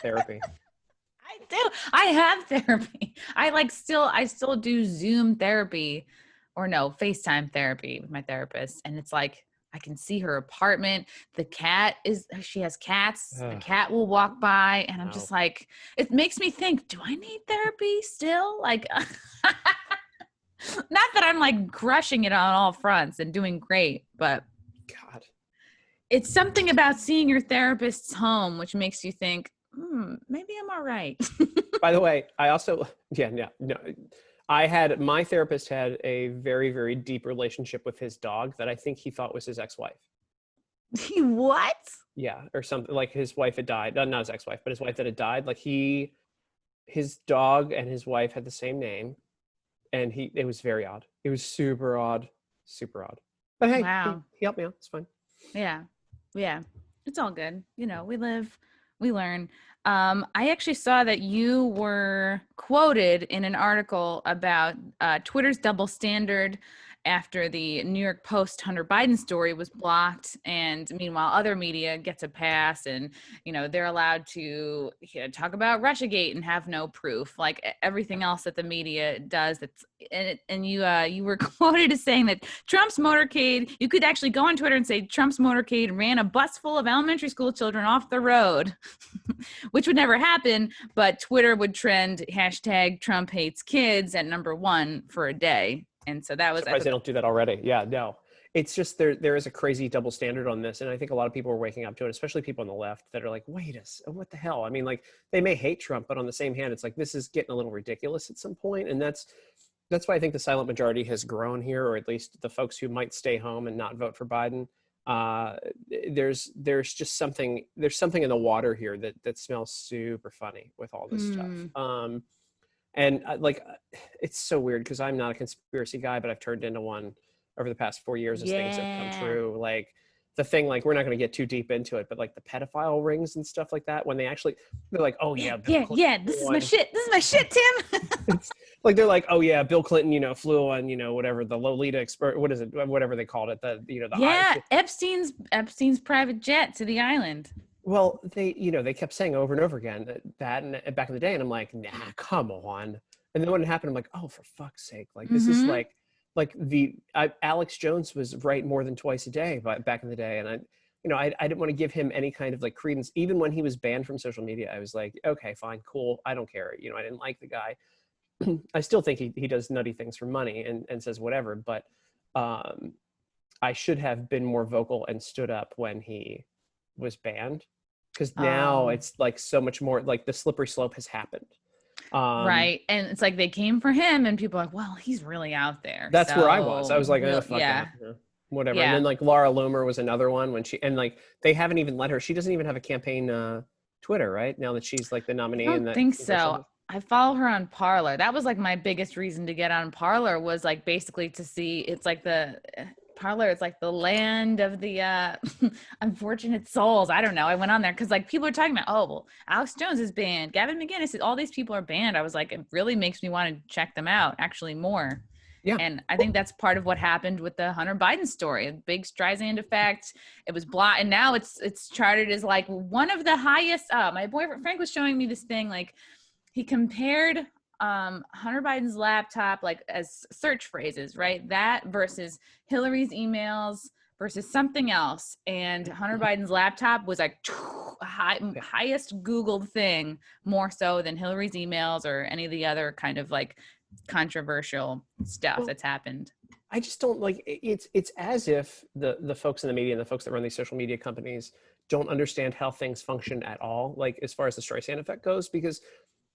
therapy. I do. I have therapy. I still do Zoom therapy. Or no, FaceTime therapy with my therapist. And it's like, I can see her apartment. She has cats. The cat will walk by and I'm just like, it makes me think, do I need therapy still? Like, not that I'm like crushing it on all fronts and doing great, but God, it's something about seeing your therapist's home, which makes you think, maybe I'm all right. By the way, I also, my therapist had a very, very deep relationship with his dog that I think he thought was his ex-wife. What? Yeah, or something, like his wife had died. Not his ex-wife, but his wife that had died. Like his dog and his wife had the same name, and it was very odd. It was super odd, super odd. But hey, Wow. he helped me out. It's fine. Yeah. Yeah. It's all good. You know, we live, we learn. I actually saw that you were quoted in an article about Twitter's double standard after the New York Post Hunter Biden story was blocked. And meanwhile, other media gets a pass and, you know, they're allowed to talk about Russiagate and have no proof, like everything else that the media does. That's and you were quoted as saying that Trump's motorcade, you could actually go on Twitter and say Trump's motorcade ran a bus full of elementary school children off the road, which would never happen, but Twitter would trend hashtag Trump hates kids at #1 for a day. And so that was, Surprised they don't do that already. Yeah, no. It's just there is a crazy double standard on this, and I think a lot of people are waking up to it, especially people on the left that are like, wait what the hell? I mean, like, they may hate Trump, but on the same hand, it's like, this is getting a little ridiculous at some point, and that's why I think the silent majority has grown here, or at least the folks who might stay home and not vote for Biden. There's just something in the water here that smells super funny with all this stuff. And it's so weird because I'm not a conspiracy guy, but I've turned into one over the past 4 years as things have come true. Like the thing, like, we're not going to get too deep into it, but like the pedophile rings and stuff like that, when they're like, oh yeah, Bill Clinton this is my shit. This is my shit, Tim. It's like, they're like, oh yeah, Bill Clinton, flew on, whatever the Lolita expert, what is it, whatever they called it, Epstein's private jet to the island. Well, they kept saying over and over again that and back in the day, and I'm like, nah, come on. And then when it happened, I'm like, oh, for fuck's sake, like this is like Alex Jones was right more than twice a day, but back in the day, and I didn't want to give him any kind of like credence, even when he was banned from social media. I was like, okay, fine, cool, I don't care. I didn't like the guy. I still think he does nutty things for money and says whatever, but I should have been more vocal and stood up when he was banned, because now it's like so much more like the slippery slope has happened. Right. And it's like they came for him and people are like, well, he's really out there. That's where I was like, oh, fuck that. Yeah, whatever. Yeah. And then like Laura Loomer was another one, when they haven't even let her, she doesn't even have a campaign Twitter right now that she's like the nominee. I don't think so. I follow her on Parler. That was like my biggest reason to get on Parler, was like basically to see, it's like Parler, it's like the land of the unfortunate souls. I don't know. I went on there because like people are talking about, oh, well, Alex Jones is banned, Gavin McInnes, all these people are banned. I was like, it really makes me want to check them out actually more. Yeah. And I think that's part of what happened with the Hunter Biden story. A big Streisand effect. It was blocked, and now it's charted as like one of the highest. My boyfriend Frank was showing me this thing, like he compared Hunter Biden's laptop, like as search phrases, right? That versus Hillary's emails versus something else. And Hunter Biden's laptop was like highest Googled thing, more so than Hillary's emails or any of the other kind of like controversial stuff that's happened. I just don't like it's as if the folks in the media and the folks that run these social media companies don't understand how things function at all, like as far as the Streisand effect goes, because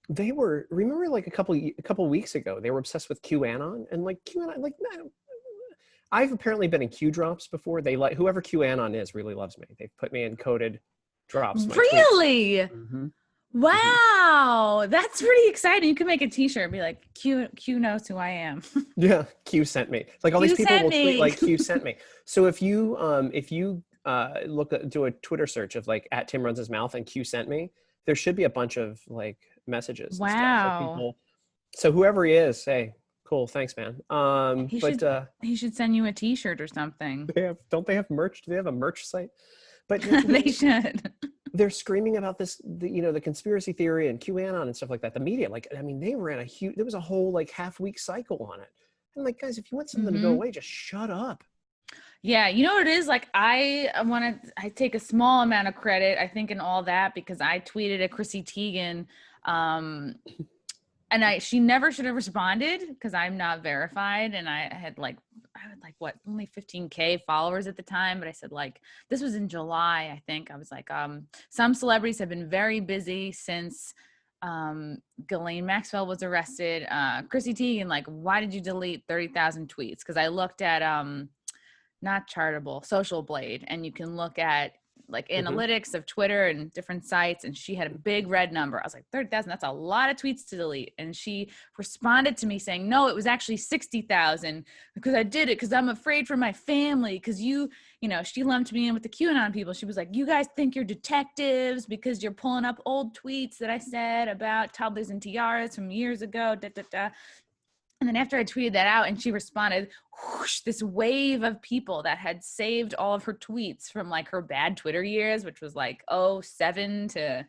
remember like a couple weeks ago, they were obsessed with QAnon, and like QAnon, like, I've apparently been in Q drops before. They like, whoever QAnon is really loves me. They've put me in coded drops. Really? Mm-hmm. Wow. Mm-hmm. That's pretty exciting. You could make a t-shirt and be like, Q knows who I am. Yeah. Q sent me. Like all these people will tweet like Q sent me. So if you do a Twitter search of like @Tim runs his mouth and Q sent me, there should be a bunch of like messages. Wow. And stuff. Like people, so whoever he is, hey, cool, thanks, man. He should send you a t-shirt or something. Don't they have merch? Do they have a merch site? But they should. They're screaming about this, the conspiracy theory and QAnon and stuff like that. The media, like, I mean, they ran there was a whole like half-week cycle on it. I'm like, guys, if you want something to go away, just shut up. Yeah, you know what it is? Like, I take a small amount of credit, I think, in all that, because I tweeted at Chrissy Teigen, and she never should have responded because I'm not verified, and I had only 15K followers at the time, but I said, like, this was in July, I think. I was like, some celebrities have been very busy since Ghislaine Maxwell was arrested. Chrissy Teigen, like, why did you delete 30,000 tweets? Because I looked at not Chartable, Social Blade, and you can look at like Mm-hmm. analytics of Twitter and different sites, and she had a big red number. I was like, 30,000, that's a lot of tweets to delete. And she responded to me saying, no, it was actually 60,000 because I did it because I'm afraid for my family, because she lumped me in with the QAnon people. She was like, you guys think you're detectives because you're pulling up old tweets that I said about toddlers and tiaras from years ago, da, da, da. And then after I tweeted that out and she responded, whoosh, this wave of people that had saved all of her tweets from like her bad Twitter years, which was like 07 to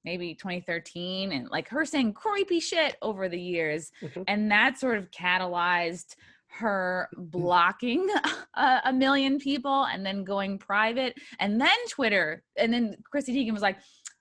maybe 2013, and like her saying creepy shit over the years. Mm-hmm. And that sort of catalyzed her blocking a million people and then going private. And then Twitter, and then Chrissy Teigen was like,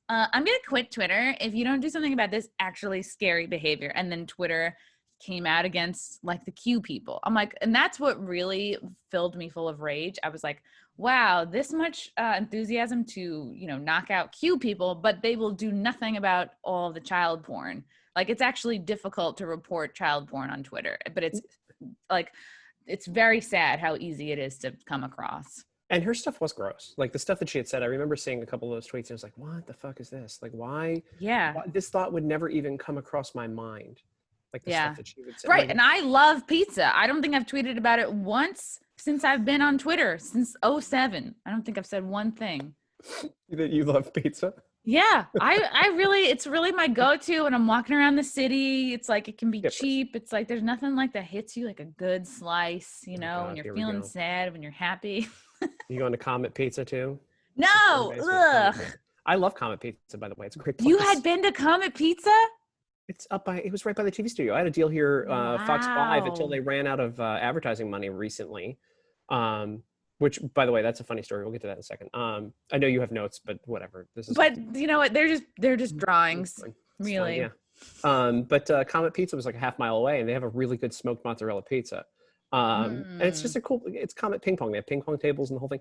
I'm going to quit Twitter if you don't do something about this actually scary behavior. And then Twitter came out against like the Q people. I'm like, and that's what really filled me full of rage. I was like, wow, this much enthusiasm to, knock out Q people, but they will do nothing about all the child porn. Like, it's actually difficult to report child porn on Twitter, but it's like, it's very sad how easy it is to come across. And her stuff was gross. Like the stuff that she had said, I remember seeing a couple of those tweets and I was like, what the fuck is this? Like, why this thought would never even come across my mind. Like the stuff that she would say. Right. Like, and I love pizza. I don't think I've tweeted about it once since I've been on Twitter since 07. I don't think I've said one thing. That you love pizza? Yeah. I really, it's really my go-to when I'm walking around the city. It's like, it can be cheap. It's like, there's nothing like that hits you like a good slice, when you're feeling sad, when you're happy. You going to Comet Pizza too? No. Ugh. I love Comet Pizza, by the way. It's a great place. You had been to Comet Pizza? It was right by the TV studio. I had a deal here, Fox 5, until they ran out of advertising money recently. Which, by the way, that's a funny story. We'll get to that in a second. I know you have notes, but whatever. But you know what? They're just drawings, really. Fine, yeah. But Comet Pizza was like a half mile away, and they have a really good smoked mozzarella pizza. And it's just it's Comet Ping Pong. They have ping pong tables and the whole thing.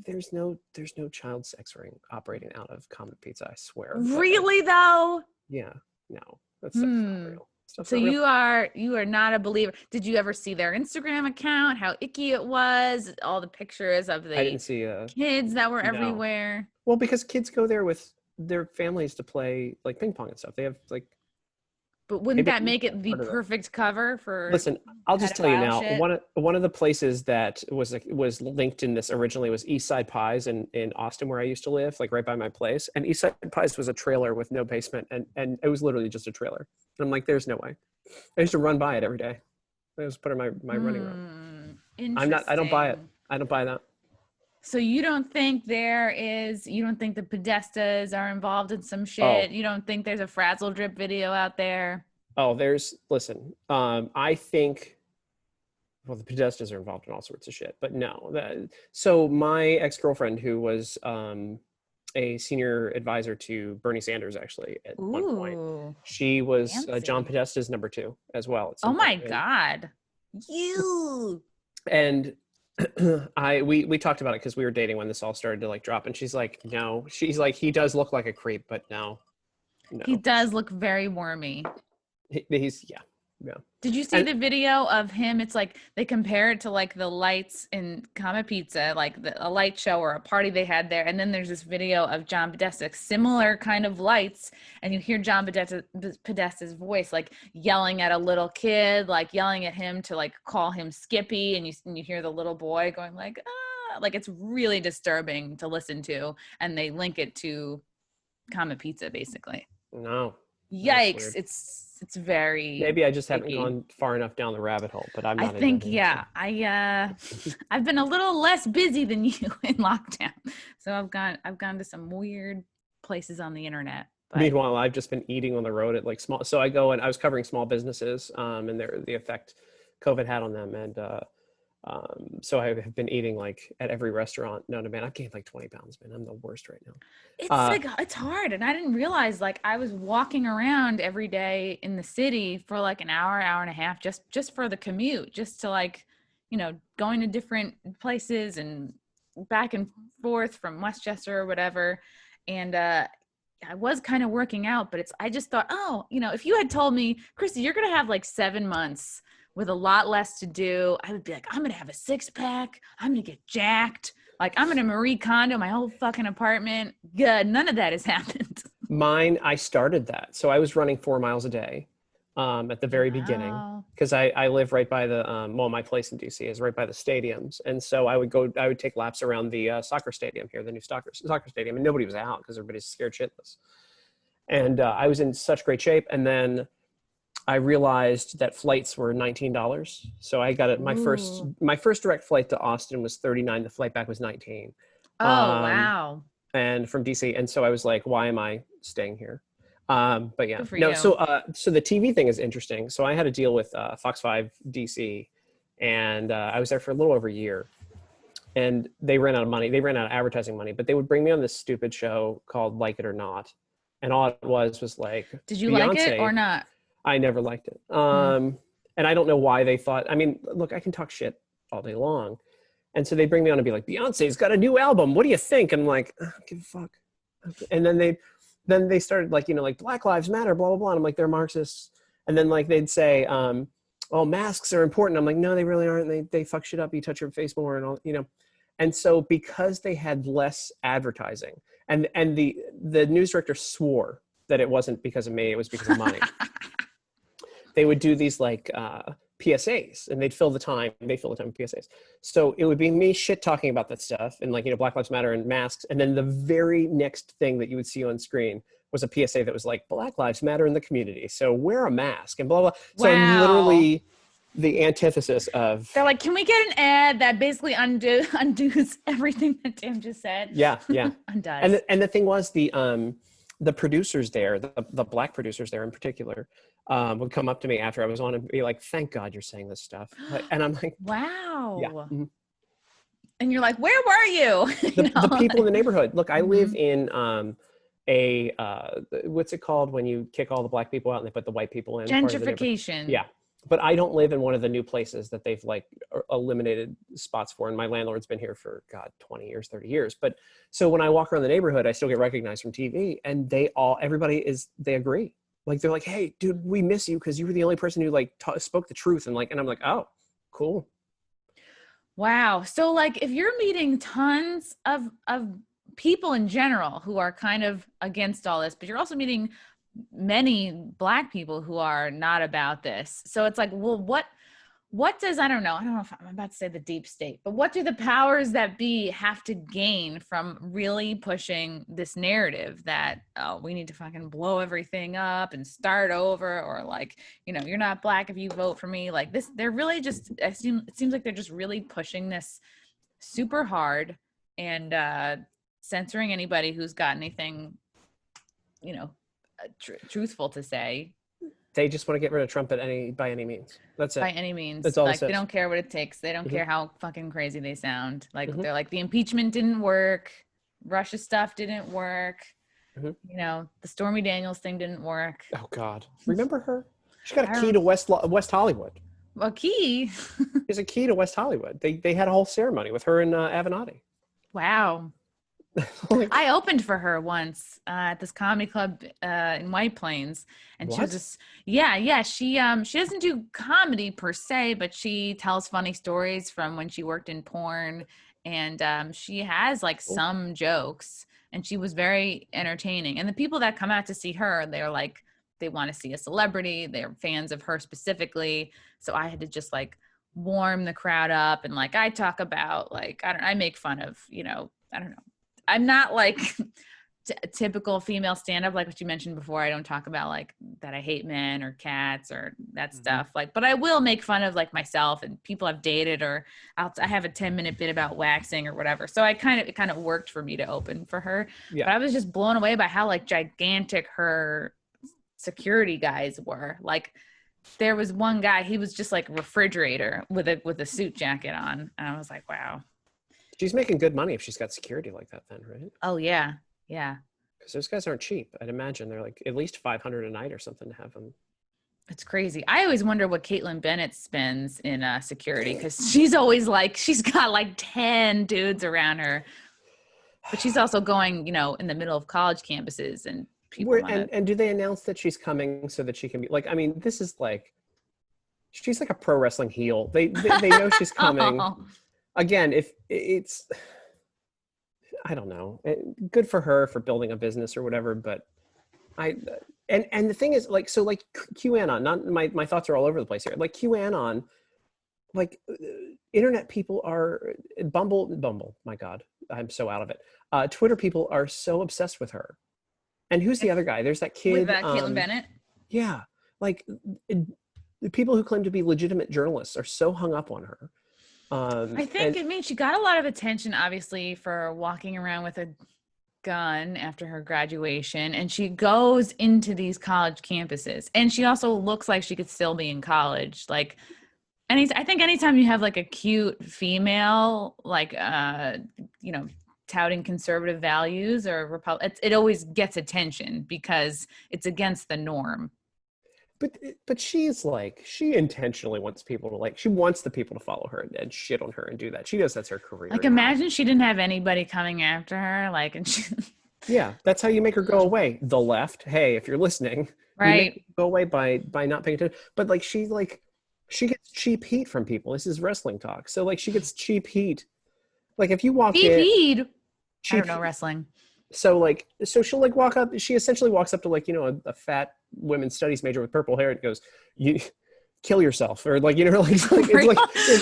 There's no child sex ring operating out of Comet Pizza, I swear. Really, though? Yeah. No, that's not real. So you are not a believer. Did you ever see their Instagram account? How icky it was? All the pictures of the I didn't see kids that were everywhere. Well, because kids go there with their families to play like ping pong and stuff. They have like. But wouldn't that make it the perfect cover for? Listen, I'll just tell you now. One of the places that was linked in this originally was East Side Pies in Austin, where I used to live, like right by my place. And East Side Pies was a trailer with no basement, and it was literally just a trailer. And I'm like, there's no way. I used to run by it every day. I just put it in my running room. I don't buy it. I don't buy that. So you don't think the Podestas are involved in some shit? You don't think there's a Frazzle Drip video out there? Oh, listen, I think, well, the Podestas are involved in all sorts of shit, but no. So my ex-girlfriend, who was a senior advisor to Bernie Sanders, actually, at one point, she was John Podesta's number 2 as well. Oh my God. You. And we talked about it because we were dating when this all started to like drop, and she's like, no. She's like, he does look like a creep, but no. He does look very wormy. He's yeah. Did you see the video of him? It's like they compare it to like the lights in Comet Pizza, like a light show or a party they had there. And then there's this video of John Podesta, similar kind of lights, and you hear John Podesta's voice like yelling at a little kid, like yelling at him to like call him Skippy, and you hear the little boy going like, ah, like it's really disturbing to listen to, and they link it to Comet Pizza basically. No. Yikes! It's very. Maybe I just haven't gone far enough down the rabbit hole, but I'm not. I think I've been a little less busy than you in lockdown, so I've gone to some weird places on the internet. But. Meanwhile, I've just been eating on the road at like small. So I go and I was covering small businesses, and the effect COVID had on them, and so I have been eating like at every restaurant. No, man, I've gained like 20 pounds, man. I'm the worst right now. It's like, it's hard. And I didn't realize like I was walking around every day in the city for like an hour and a half, just for the commute, just to like, going to different places and back and forth from Westchester or whatever. And, I was kind of working out, but I just thought, if you had told me, Christy, you're going to have like 7 months with a lot less to do. I would be like, I'm going to have a 6-pack. I'm going to get jacked. Like, I'm going to Marie Kondo my whole fucking apartment. Good. None of that has happened. Mine, I started that. So I was running 4 miles a day at the very beginning, Wow. because I live right by the, well, my place in DC is right by the stadiums. And so I would take laps around the soccer stadium here, the new soccer stadium, and nobody was out because everybody's scared shitless. And I was in such great shape. And then I realized that flights were $19. So I got it. My first direct flight to Austin was $39. The flight back was $19. Oh, wow. And from DC. And so I was like, why am I staying here? But yeah, Good for no. you. So the TV thing is interesting. So I had a deal with Fox 5 DC, and I was there for a little over a year. And they ran out of money. They ran out of advertising money, but they would bring me on this stupid show called Like It or Not. And all it was like, Did you Beyonce, like it or not? I never liked it. And I don't know why they thought, I mean, look, I can talk shit all day long. And so they bring me on and be like, Beyonce's got a new album. What do you think? And I'm like, I don't give a fuck. And then they started like, like Black Lives Matter, blah, blah, blah. And I'm like, they're Marxists. And then like, they'd say, oh, masks are important. I'm like, no, they really aren't. They fuck shit up. You touch your face more and all, And so because they had less advertising, and the news director swore that it wasn't because of me, it was because of money. They would do these like PSAs, and they'd fill the time. They fill the time with PSAs. So it would be me shit talking about that stuff, and like, Black Lives Matter and masks. And then the very next thing that you would see on screen was a PSA that was like, Black Lives Matter in the community, so wear a mask and blah, blah. So I'm literally the antithesis of. They're like, can we get an ad that basically undoes everything that Tim just said? Yeah. Undoes. And the thing was, the producers there, the Black producers there in particular, would come up to me after I was on and be like, thank God you're saying this stuff. And I'm like, wow. Yeah. Mm-hmm. And you're like, where were you? The people in the neighborhood. Look, I live in what's it called when you kick all the Black people out and they put the white people in? Gentrification. Yeah. But I don't live in one of the new places that they've like eliminated spots for. And my landlord's been here for 20 years, 30 years. But so when I walk around the neighborhood, I still get recognized from TV, and they agree. Like, they're like, hey, dude, we miss you because you were the only person who like spoke the truth. And I'm like, oh, cool. Wow. So like, if you're meeting tons of people in general who are kind of against all this, but you're also meeting many Black people who are not about this. So it's like, well, what does, I don't know if I'm about to say the deep state, but what do the powers that be have to gain from really pushing this narrative that, oh, we need to fucking blow everything up and start over, or like, you're not Black if you vote for me, like this? They're really just, it seems like they're just really pushing this super hard and censoring anybody who's got anything, truthful to say. They just want to get rid of Trump by any means. That's it. By any means. That's all like, they don't care what it takes. They don't care how fucking crazy they sound. Like, they're like, the impeachment didn't work. Russia stuff didn't work. The Stormy Daniels thing didn't work. Oh, God. Remember her? She got a key to West Hollywood. A key? There's a key to West Hollywood. They had a whole ceremony with her and Avenatti. Wow. I opened for her once at this comedy club in White Plains, and what? she was just she doesn't do comedy per se, but she tells funny stories from when she worked in porn, and she has like some jokes, and she was very entertaining. And the people that come out to see her, they're like, they want to see a celebrity, they're fans of her specifically. So I had to just like warm the crowd up, and like I talk about like, I make fun of, I don't know. I'm not like typical female stand-up, like what you mentioned before. I don't talk about like that I hate men or cats or that stuff. Like, but I will make fun of like myself and people I've dated, or I have a 10-minute bit about waxing or whatever. So it kind of worked for me to open for her. Yeah. But I was just blown away by how like gigantic her security guys were. Like, there was one guy, he was just like a refrigerator with a suit jacket on, and I was like, wow. She's making good money if she's got security like that then, right? Oh, yeah. Yeah. Because those guys aren't cheap. I'd imagine they're like at least $500 a night or something to have them. It's crazy. I always wonder what Caitlin Bennett spends in security, because she's always like, she's got like 10 dudes around her. But she's also going, in the middle of college campuses, and people and do they announce that she's coming so that she can be like, I mean, this is like, she's like a pro wrestling heel. They know she's coming. Again, if it's, I don't know, good for her for building a business or whatever, but and the thing is, like, so like QAnon, not my thoughts are all over the place here. Like QAnon, like internet people are Bumble, my God, I'm so out of it. Twitter people are so obsessed with her. And who's the other guy? There's that kid. With Caitlin Bennett? Yeah. Like the people who claim to be legitimate journalists are so hung up on her. I think, she got a lot of attention, obviously, for walking around with a gun after her graduation, and she goes into these college campuses, and she also looks like she could still be in college. Like, I think anytime you have like a cute female, like, touting conservative values or it always gets attention because it's against the norm. But she's like, she intentionally wants people to she wants the people to follow her and shit on her and do that. She knows that's her career. Like, imagine she didn't have anybody coming after her. Like, and she... Yeah, that's how you make her go away. The left. Hey, if you're listening, right? You go away by not paying attention. But like, she gets cheap heat from people. This is wrestling talk. So like, she gets cheap heat. Like if you walk cheap in, heat. I don't know wrestling. So she'll like walk up. She essentially walks up to like, a fat women's studies major with purple hair and goes, "You kill yourself," or like, it's like,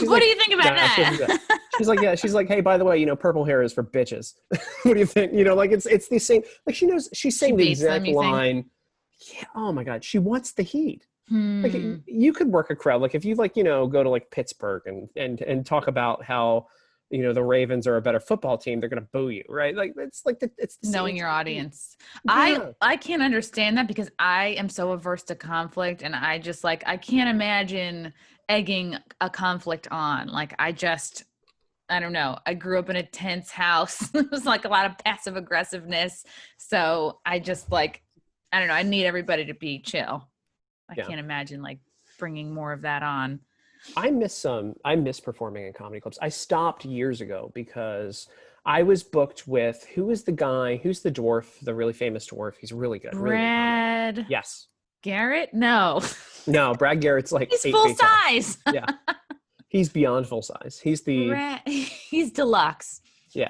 what do you think about that? She's like, yeah. She's like, hey, by the way, purple hair is for bitches. What do you think? Like it's the same. Like she knows she's saying the exact line. Yeah. Oh my God. She wants the heat. Like you could work a crowd. Like if you go to like Pittsburgh and talk about how, the Ravens are a better football team, they're going to boo you, right? Like it's like it's the knowing your audience. Yeah. I can't understand that because I am so averse to conflict, and I just I can't imagine egging a conflict on. Like I don't know. I grew up in a tense house. It was like a lot of passive aggressiveness. So I just I don't know. I need everybody to be chill. I can't imagine bringing more of that on. I miss performing in comedy clubs. I stopped years ago because I was booked with, who's the dwarf, the really famous dwarf. He's really good. Brad. Really yes. Garrett? No. No, Brad Garrett's like he's full size. Yeah. He's beyond full size. He's he's deluxe. Yeah.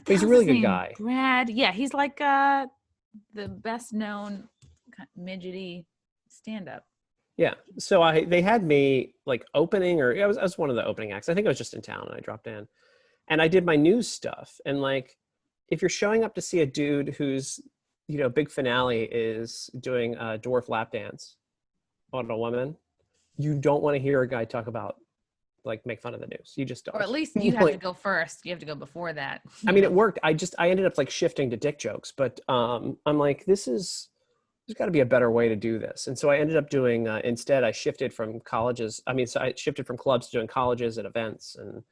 He's a really good guy. Brad. Yeah. He's like the best known midgety stand-up. Yeah. So they had me opening, or I was one of the opening acts. I think I was just in town and I dropped in and I did my news stuff. And if you're showing up to see a dude who's, big finale is doing a dwarf lap dance on a woman, you don't want to hear a guy talk about make fun of the news. You just don't. Or at least you have to go first. You have to go before that. I mean, it worked. I ended up shifting to dick jokes, but I'm like, there's got to be a better way to do this. And so I ended up doing, instead I shifted from colleges. So I shifted from clubs to doing colleges and events and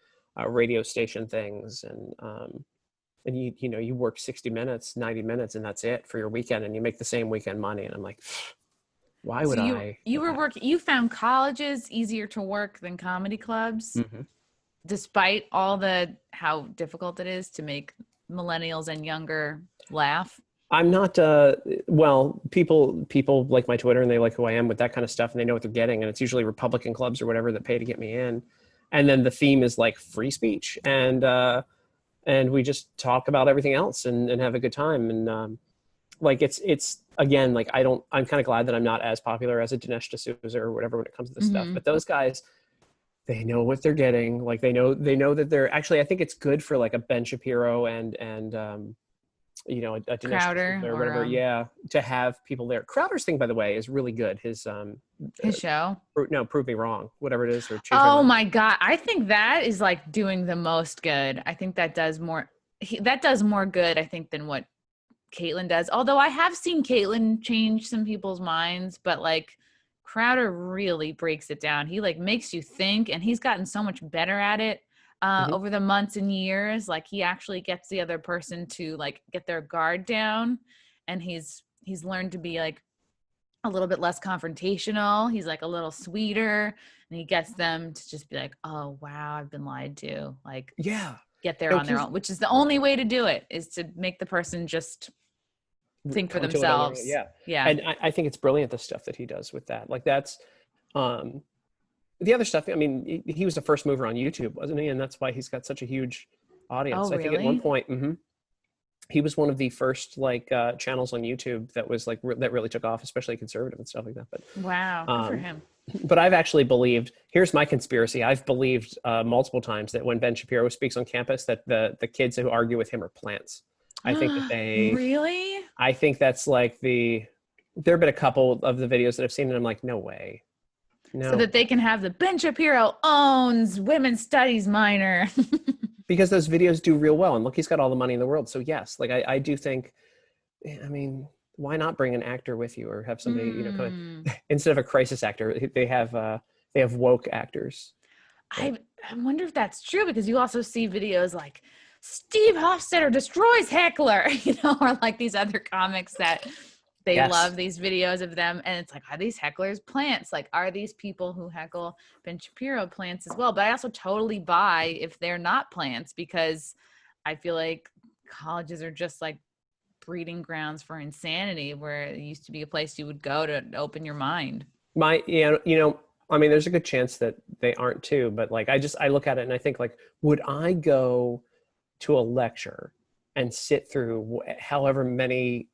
radio station things. And you work 60 minutes, 90 minutes, and that's it for your weekend. And you make the same weekend money. And I'm like, why would I? You found colleges easier to work than comedy clubs, despite all how difficult it is to make millennials and younger laugh. I'm not, people like my Twitter and they like who I am with that kind of stuff and they know what they're getting. And it's usually Republican clubs or whatever that pay to get me in. And then the theme is free speech. And we just talk about everything else and have a good time. And it's again, I'm kind of glad that I'm not as popular as a Dinesh D'Souza or whatever when it comes to this stuff. But those guys, they know what they're getting. They know that they're actually, I think it's good for a Ben Shapiro and a Dinesh Crowder or whatever, to have people there. Crowder's thing, by the way, is really good. His show. Prove Me Wrong, whatever it is. Or my God, I think that is doing the most good. I think that does more. That does more good, I think, than what Caitlin does. Although I have seen Caitlin change some people's minds, but Crowder really breaks it down. He makes you think, and he's gotten so much better at it. Over the months and years, he actually gets the other person to get their guard down, and he's learned to be a little bit less confrontational. He's a little sweeter, and he gets them to just be oh wow, I've been lied to. Get there on their own, which is the only way to do it, is to make the person just think for themselves. Yeah. And I think it's brilliant, the stuff that he does with that. That's the other stuff, I mean, he was the first mover on YouTube, wasn't he? And that's why he's got such a huge audience. Oh, I think at one really? point, he was one of the first like channels on YouTube that was like that really took off, especially conservative and stuff like that. Wow, good for Um, him. but I've actually believed. Here's my conspiracy. I've believed multiple times that when Ben Shapiro speaks on campus, that the kids who argue with him are plants. I think that they. Really? I think that's like the. There have been a couple of the videos that I've seen, and I'm like, no way, So no that they way. can have the Ben Shapiro owns women's studies minor. Because those videos do real well, and look, he's got all the money in the world. So yes, like I do think. I mean, why not bring an actor with you, or have somebody, kind Hmm. of instead of a crisis actor, they have woke actors. That, I wonder if that's true, because you also see videos like Steve Hofstetter destroys Heckler, or like these other comics that they yes, love these videos of them. And it's like, are these hecklers plants? Like, are these people who heckle Ben Shapiro plants as well? But I also totally buy if they're not plants, because I feel like colleges are just like breeding grounds for insanity, where it used to be a place you would go to open your mind. I mean, there's a good chance that they aren't too, but like, I look at it and I think like, would I go to a lecture and sit through however many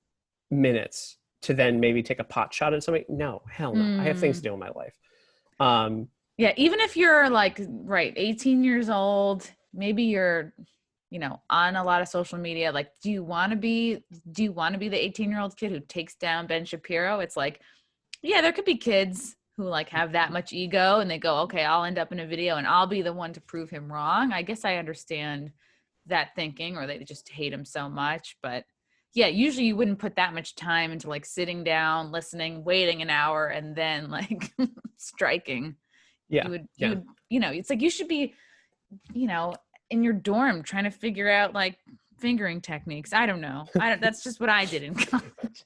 minutes to then maybe take a pot shot at somebody? No, hell no. I have things to Hmm. do in my life. Um, Yeah, even if you're like, right, 18 years old, maybe you're, on a lot of social media, like, do you want to be the 18-year-old kid who takes down Ben Shapiro? It's like, yeah, there could be kids who like have that much ego and they go, okay, I'll end up in a video and I'll be the one to prove him wrong. I guess I understand that thinking, or they just hate him so much. But yeah, usually you wouldn't put that much time into like sitting down, listening, waiting an hour, and then like striking. yeah, You would, it's like you should be, you know, in your dorm trying to figure out like fingering techniques. I don't know. That's just what I did in college.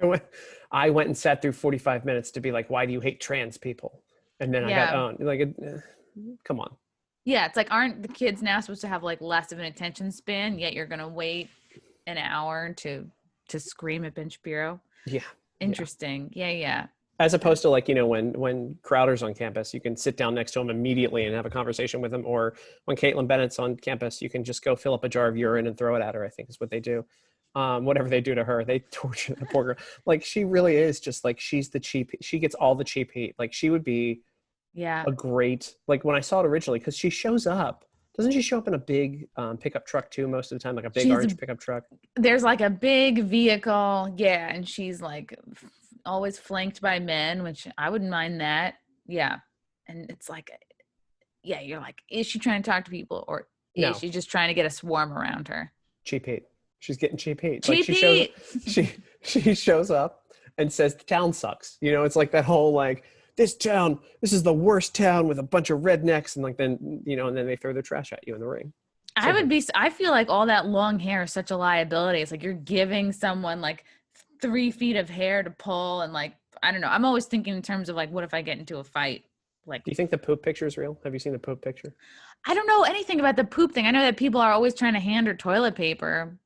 I went, I went and sat through 45 minutes to be like, why do you hate trans people? And then I got Yeah. owned. Like, come on. Yeah. It's like, aren't the kids now supposed to have like less of an attention span, yet you're going to wait an hour to scream at Ben Shapiro? Yeah, yeah. Interesting. Yeah. Yeah. As opposed to like, when Crowder's on campus, you can sit down next to him immediately and have a conversation with him. Or when Caitlin Bennett's on campus, you can just go fill up a jar of urine and throw it at her, I think is what they do. Whatever they do to her, they torture the poor girl. Like, she really is just like, she gets all the cheap heat. Like, she would be Yeah. a great, like when I saw it originally, because she shows up, doesn't she show up in a big pickup truck too most of the time, like a big She's orange pickup truck? There's like a big vehicle. Yeah. And she's like always flanked by men, which I wouldn't mind that. Yeah. And it's like, yeah, you're like, is she trying to talk to people, or is No, she just trying to get a swarm around her? cheap heat. She's getting cheap heat. Like, Cheap heat. she she shows up and says the town sucks. It's like that whole like, this is the worst town with a bunch of rednecks, and like then and then they throw their trash at you in the ring. So good. I feel like all that long hair is such a liability. It's like you're giving someone like 3 feet of hair to pull. And like, I don't know. I'm always thinking in terms of like, what if I get into a fight? Like, Do you think the poop picture is real? Have you seen the poop picture? I don't know anything about the poop thing. I know that people are always trying to hand her toilet paper.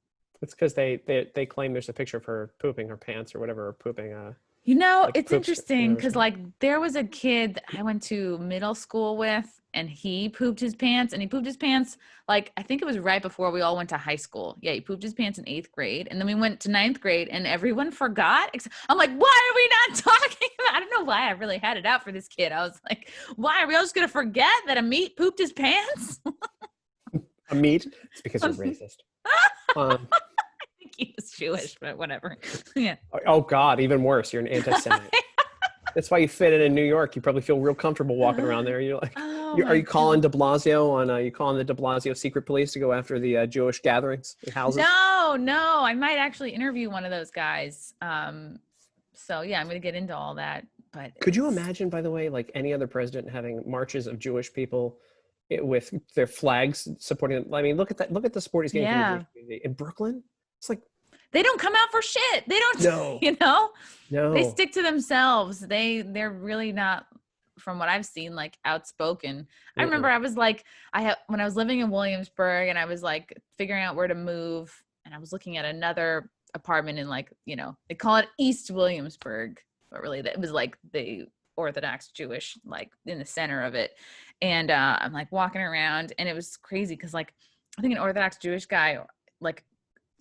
It's because they claim there's a picture of her pooping her pants or whatever, or pooping like It's poops interesting whatever. because like there was a kid that I went to middle school with, and he pooped his pants, and he pooped his pants like, I think it was right before we all went to high school. Yeah, he pooped his pants in 8th grade, and then we went to 9th grade, and everyone forgot. I'm like, why are we not talking about? I don't know why I really had it out for this kid. I was like, why are we all just gonna forget that a meat pooped his pants? A meat? It's because you're racist. Um, I think he was Jewish, but whatever. Yeah. oh God, even worse. You're an anti-Semite. That's why you fit in New York. You probably feel real comfortable walking around there. You're like, Oh are my you calling God. De Blasio on? You calling the De Blasio secret police to go after the Jewish gatherings and houses? No, I might actually interview one of those guys. So yeah, I'm gonna get into all that. But Could you it's imagine, by the way, like any other president having marches of Jewish people with their flags supporting them? I mean, look at that. Look at the support he's getting from the yeah. Jewish community in Brooklyn. It's like, They don't come out for shit. They don't, no, they no. stick to themselves. They're really not, from what I've seen, like outspoken. I remember Mm-mm. I was like, when I was living in Williamsburg and I was like figuring out where to move, and I was looking at another apartment in like, they call it East Williamsburg, but really it was like Orthodox Jewish, like in the center of it. And I'm like walking around, and it was crazy because like I think an Orthodox Jewish guy, like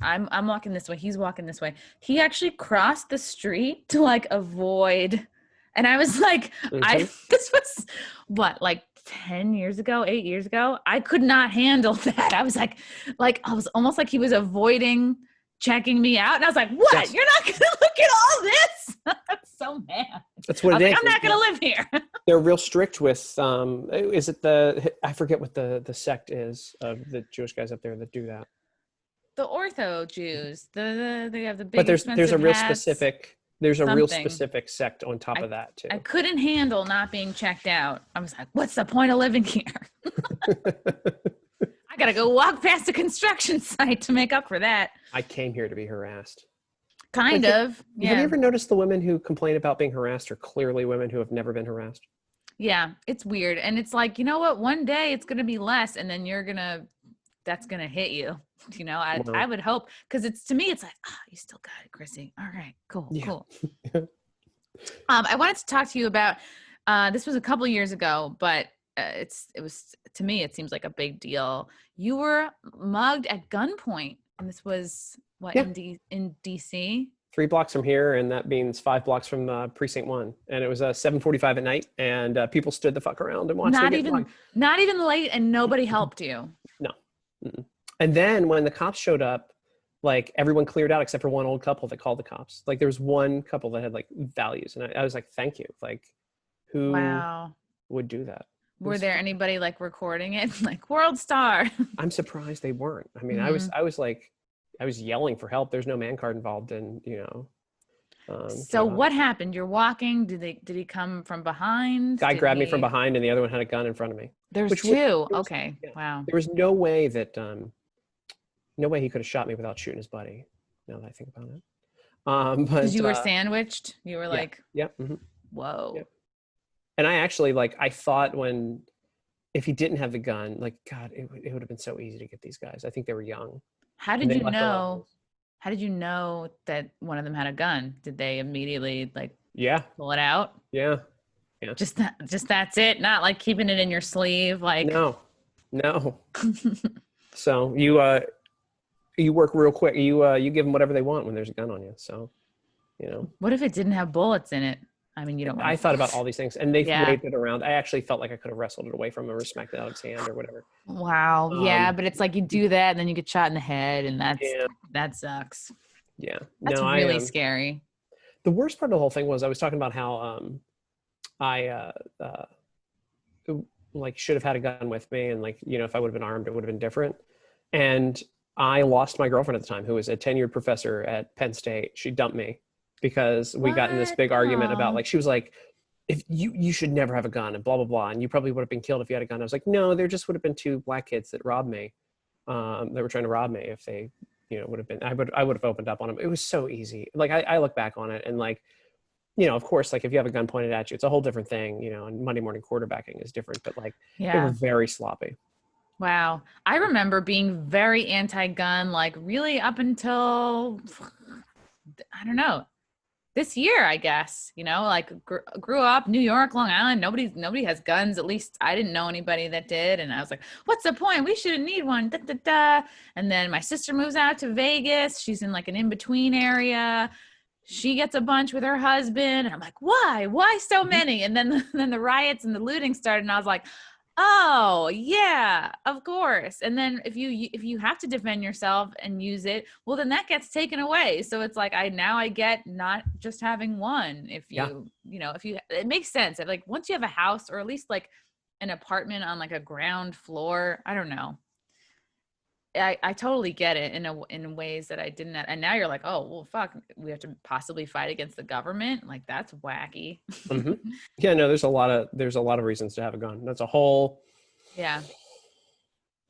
I'm walking this way, he's walking this way. He actually crossed the street to like avoid. And I was like, Mhm. this was what, like 10 years ago, 8 years ago. I could not handle that. I was like I was almost like he was avoiding checking me out. And I was like, what? Yes, You're not going to look at all this? I'm so mad. that's I what was it like, is. I'm not going to live here. They're real strict with, is it I forget what the sect is of the Jewish guys up there that do that. The Ortho Jews, they have the But big expensive hats, there's a real something. specific sect on top I of that too. I couldn't handle not being checked out. I was like, what's the point of living here? I gotta go walk past a construction site to make up for that. I came here to be harassed. Kind of. Have Yeah. you ever noticed the women who complain about being harassed are clearly women who have never been harassed? Yeah. It's weird. And it's like, you know what? One day it's gonna be less, and then that's gonna hit you. You know, Wow. I would hope, because it's, to me, it's like, you still got it, Chrissy. All right, cool, Yeah. cool. I wanted to talk to you about, this was a couple years ago, but it was, to me, it seems like a big deal. You were mugged at gunpoint, and this was what, Yeah. in DC? 3 blocks from here, and that means 5 blocks from precinct 1. And it was 7:45 at night, and people stood the fuck around and watched me get mugged. Not even late, and nobody helped you. No. Mm-mm. And then when the cops showed up, like everyone cleared out except for one old couple that called the cops. Like there was one couple that had like values, and I was like, thank you. Like, who would do that? Were there anybody like recording it? Like, world star. I'm surprised they weren't. I mean, I was yelling for help. There's no man card involved, and so what happened? You're walking. Did he come from behind? Guy grabbed me from behind, and the other one had a gun in front of me. There's two. Okay. Yeah. Wow. There was no way that no way he could have shot me without shooting his buddy. Now that I think about it. Because you were sandwiched. You were like, yeah. Mm-hmm. Whoa. Yeah. And I actually I thought if he didn't have the gun, like, God, it would have been so easy to get these guys. I think they were young. How did you know? How did you know that one of them had a gun? Did they immediately pull it out? Yeah. Just that's it. Not like keeping it in your sleeve. Like, no. So you work real quick. You give them whatever they want when there's a gun on you. So, what if it didn't have bullets in it? I mean, you don't. I thought about all these things, and they waved it around. I actually felt like I could have wrestled it away from him or smacked it out of his hand or whatever. Wow. Yeah, but it's like you do that, and then you get shot in the head, and that sucks. Yeah, that's really scary. The worst part of the whole thing was I was talking about how I should have had a gun with me, and if I would have been armed, it would have been different. And I lost my girlfriend at the time, who was a tenured professor at Penn State. She dumped me because we got in this big argument about she was like, if you should never have a gun and blah, blah, blah. And you probably would have been killed if you had a gun. I was like, no, there just would have been 2 black kids that robbed me. They were trying to rob me. If they, would have been, I would have opened up on them. It was so easy. I look back on it and of course, if you have a gun pointed at you, it's a whole different thing, and Monday morning quarterbacking is different, but they were very sloppy. Wow. I remember being very anti-gun, really up until, I don't know, this year, I guess, grew up, New York, Long Island, nobody has guns. At least I didn't know anybody that did. And I was like, what's the point? We shouldn't need one. Da, da, da. And then my sister moves out to Vegas. She's in an in-between area. She gets a bunch with her husband. And I'm like, why so many? And then the riots and the looting started. And I was like, oh yeah, of course. And then if you have to defend yourself and use it, well, then that gets taken away. So it's like, I get not just having one. If it makes sense. Once you have a house, or at least an apartment on a ground floor, I don't know. I totally get it in ways that I didn't. And now you're like, oh, well, fuck, we have to possibly fight against the government. That's wacky. Mm-hmm. Yeah, no, there's a lot of reasons to have a gun. That's a whole. Yeah.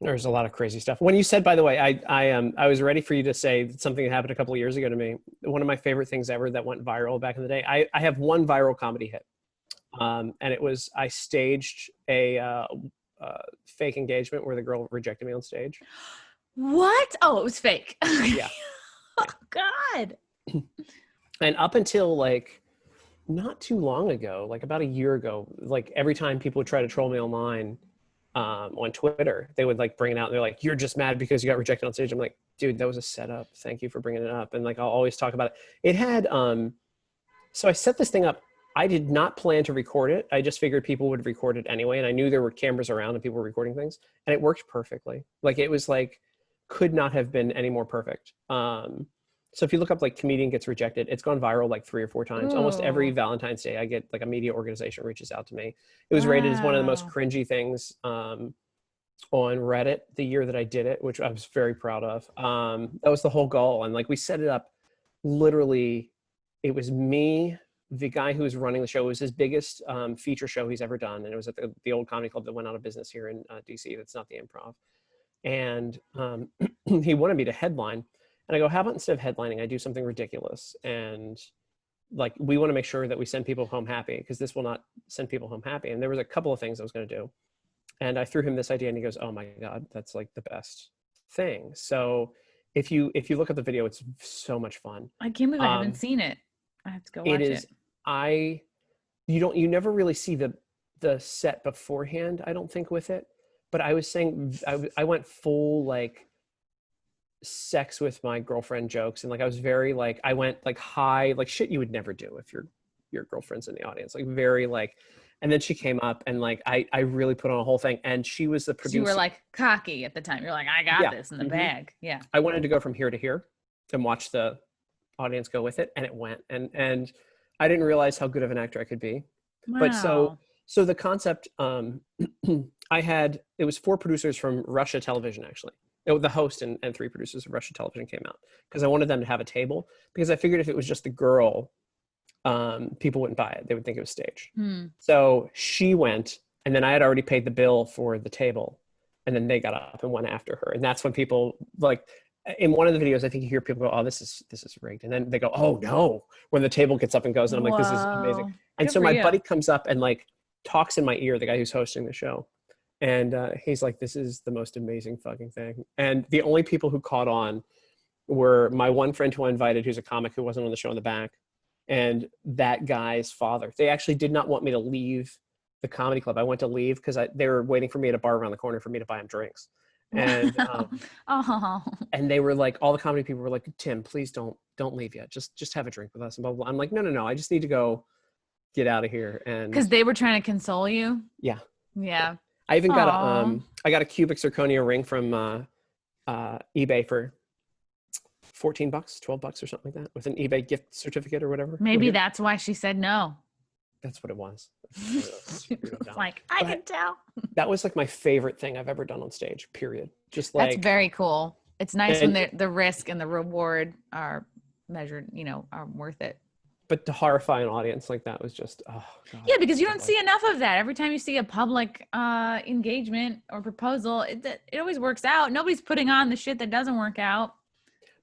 There's a lot of crazy stuff. When you said, by the way, I was ready for you to say something that happened a couple of years ago to me. One of my favorite things ever that went viral back in the day. I have one viral comedy hit. And it was, I staged a fake engagement where the girl rejected me on stage. What? Oh, it was fake. Yeah. Oh God. And up until not too long ago, like about a year ago, like every time people would try to troll me online on Twitter, they would like bring it out. And they're like, "You're just mad because you got rejected on stage." I'm like, "Dude, that was a setup. Thank you for bringing it up." And like, I'll always talk about it. It had, so I set this thing up. I did not plan to record it. I just figured people would record it anyway. And I knew there were cameras around and people were recording things, and it worked perfectly. Like it was like, could not have been any more perfect. So if you look up like comedian gets rejected, it's gone viral like 3 or 4 times. Ooh. Almost every Valentine's Day, I get like a media organization reaches out to me. It was rated as one of the most Wow. cringy things on Reddit the year that I did it, which I was very proud of. That was the whole goal. And like we set it up literally, it was me, the guy who was running the show. It was his biggest feature show he's ever done. And it was at the old comedy club that went out of business here in DC. That's not the Improv. And he wanted me to headline. And I go, how about instead of headlining, I do something ridiculous? And like, we want to make sure that we send people home happy, because this will not send people home happy. And there was a couple of things I was going to do. And I threw him this idea and he goes, oh my God, that's like the best thing. So if you look at the video, it's so much fun. I can't believe I haven't seen it. I have to go watch it. You never really see the set beforehand, I don't think, with it. But I was saying, I went full like sex with my girlfriend jokes. And like, I was very like, I went like high, like shit you would never do if your girlfriend's in the audience, like very like, and then she came up and like, I really put on a whole thing, and she was the producer. You were like cocky at the time. You're like, I got this in the bag. Yeah. I wanted to go from here to here and watch the audience go with it. And it went, and I didn't realize how good of an actor I could be. Wow. But so the concept, it was 4 producers from Russia Television, actually. The host and 3 producers of Russia Television came out, because I wanted them to have a table, because I figured if it was just the girl, people wouldn't buy it. They would think it was staged. So she went, and then I had already paid the bill for the table, and then they got up and went after her. And that's when people, like, in one of the videos, I think you hear people go, oh, this is rigged. And then they go, oh no, when the table gets up and goes. And I'm like, this is amazing. And so my buddy comes up and like talks in my ear, the guy who's hosting the show. And he's like, this is the most amazing fucking thing. And the only people who caught on were my one friend who I invited, who's a comic who wasn't on the show in the back, and that guy's father. They actually did not want me to leave the comedy club. I went to leave because they were waiting for me at a bar around the corner for me to buy them drinks. And and they were like, all the comedy people were like, Tim, please don't leave yet. Just have a drink with us. And blah, blah, blah. I'm like, no. I just need to go get out of here. And because they were trying to console you. Yeah. I even got a cubic zirconia ring from eBay for $14, $12 or something like that, with an eBay gift certificate or whatever. Maybe that's why she said no. That's what it was. Like, I can tell. That was like my favorite thing I've ever done on stage, period. Just like, that's very cool. It's nice when the risk and the reward are measured, are worth it. But to horrify an audience like that was just, oh God. Yeah, because you don't see enough of that. Every time you see a public engagement or proposal, it always works out. Nobody's putting on the shit that doesn't work out.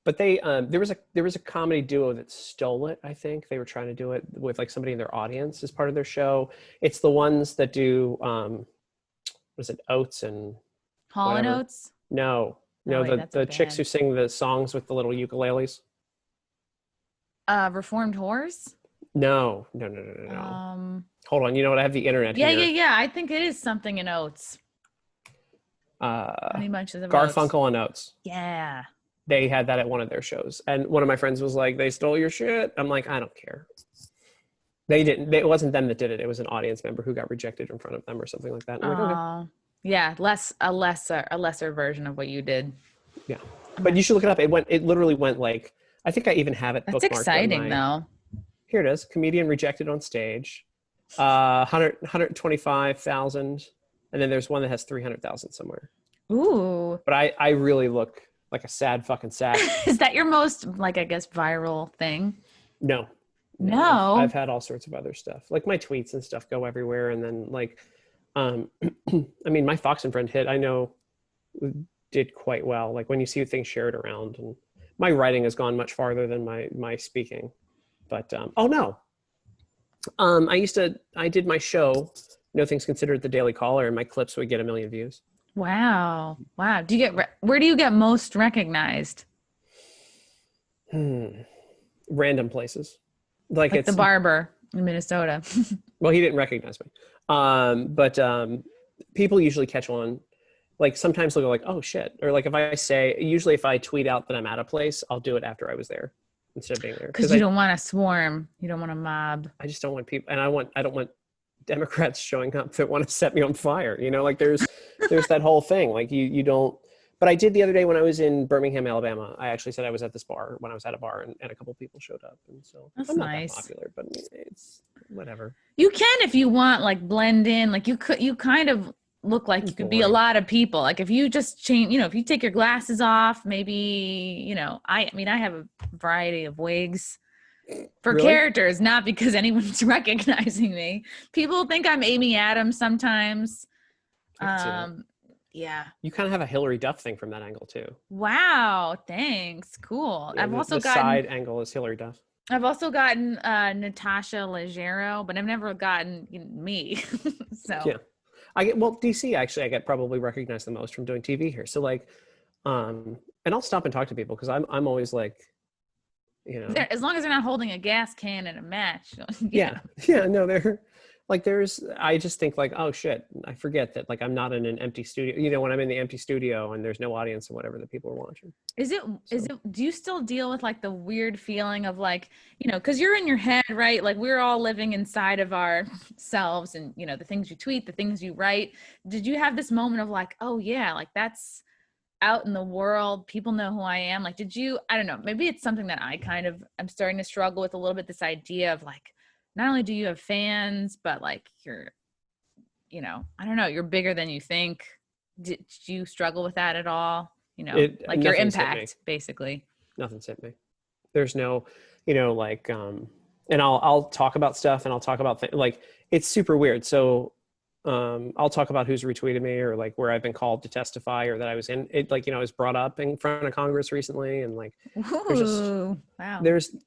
But they there was a comedy duo that stole it. I think they were trying to do it with like somebody in their audience as part of their show. It's the ones that do what is it, Oates and Hall and Oates? No, the chicks who sing the songs with the little ukuleles. Reformed Whores? No. Hold on, you know what? I have the internet here. Yeah. I think it is something in Oates. Honey Bunches of Garfunkel Oats. and Oates. Yeah. They had that at one of their shows. And one of my friends was like, they stole your shit. I'm like, I don't care. They didn't. It wasn't them that did it. It was an audience member who got rejected in front of them or something like that. I'm like, okay. Yeah, a lesser version of what you did. Yeah. But you should look it up. It literally went like, I think I even have it bookmarked. That's exciting though. Here it is. Comedian rejected on stage. 125,000. And then there's one that has 300,000 somewhere. Ooh. But I really look like a sad fucking sack. Is that your most, like, I guess, viral thing? No. I've had all sorts of other stuff. Like my tweets and stuff go everywhere. And then like, I mean, my Fox and Friend hit, I know did quite well. Like when you see things shared around, and my writing has gone much farther than my speaking. But, I did my show, No Things Considered, at the Daily Caller, and my clips would get 1 million views. Wow. Do you get, where do you get most recognized? Random places. Like it's the barber. in Minnesota. Well, he didn't recognize me. But people usually catch on. Like sometimes they'll go like, oh shit. Or like usually if I tweet out that I'm at a place, I'll do it after I was there instead of being there. Because you don't want to swarm. You don't want to mob. I just don't want people, and I don't want Democrats showing up that want to set me on fire. Like there's that whole thing. Like you don't, but I did the other day when I was in Birmingham, Alabama. I actually said I was at this bar when I was at a bar, and a couple of people showed up. And so That's I'm not nice. that popular, but it's whatever. You can, if you want, like blend in. Like you kind of look like you could be a lot of people. Like if you just change, if you take your glasses off, maybe, I have a variety of wigs for characters, not because anyone's recognizing me. People think I'm Amy Adams sometimes. Yeah. You kind of have a Hillary Duff thing from that angle too. Wow. Thanks. Cool. Yeah, I've also the gotten side angle is Hillary Duff. I've also gotten Natasha Leggero, but I've never gotten me. So yeah. DC actually I get probably recognized the most from doing TV here. So like, and I'll stop and talk to people because I'm always like, as long as they're not holding a gas can in a match. Yeah. No, they're like, I just think like, oh shit, I forget that like I'm not in an empty studio. When I'm in the empty studio and there's no audience or whatever that people are watching. Do you still deal with like the weird feeling of like, because you're in your head, right? Like we're all living inside of ourselves and, the things you tweet, the things you write. Did you have this moment of like, oh yeah, like that's out in the world, people know who I am? Like, I don't know, maybe it's something that I kind of am starting to struggle with a little bit, this idea of like, not only do you have fans, but like you're, I don't know, you're bigger than you think. Did you struggle with that at all? Like your impact, basically. Nothing's hit me. There's no, like, and I'll talk about stuff and I'll talk about things like, it's super weird. So I'll talk about who's retweeted me or like where I've been called to testify or that I was in it. Like, I was brought up in front of Congress recently. And like,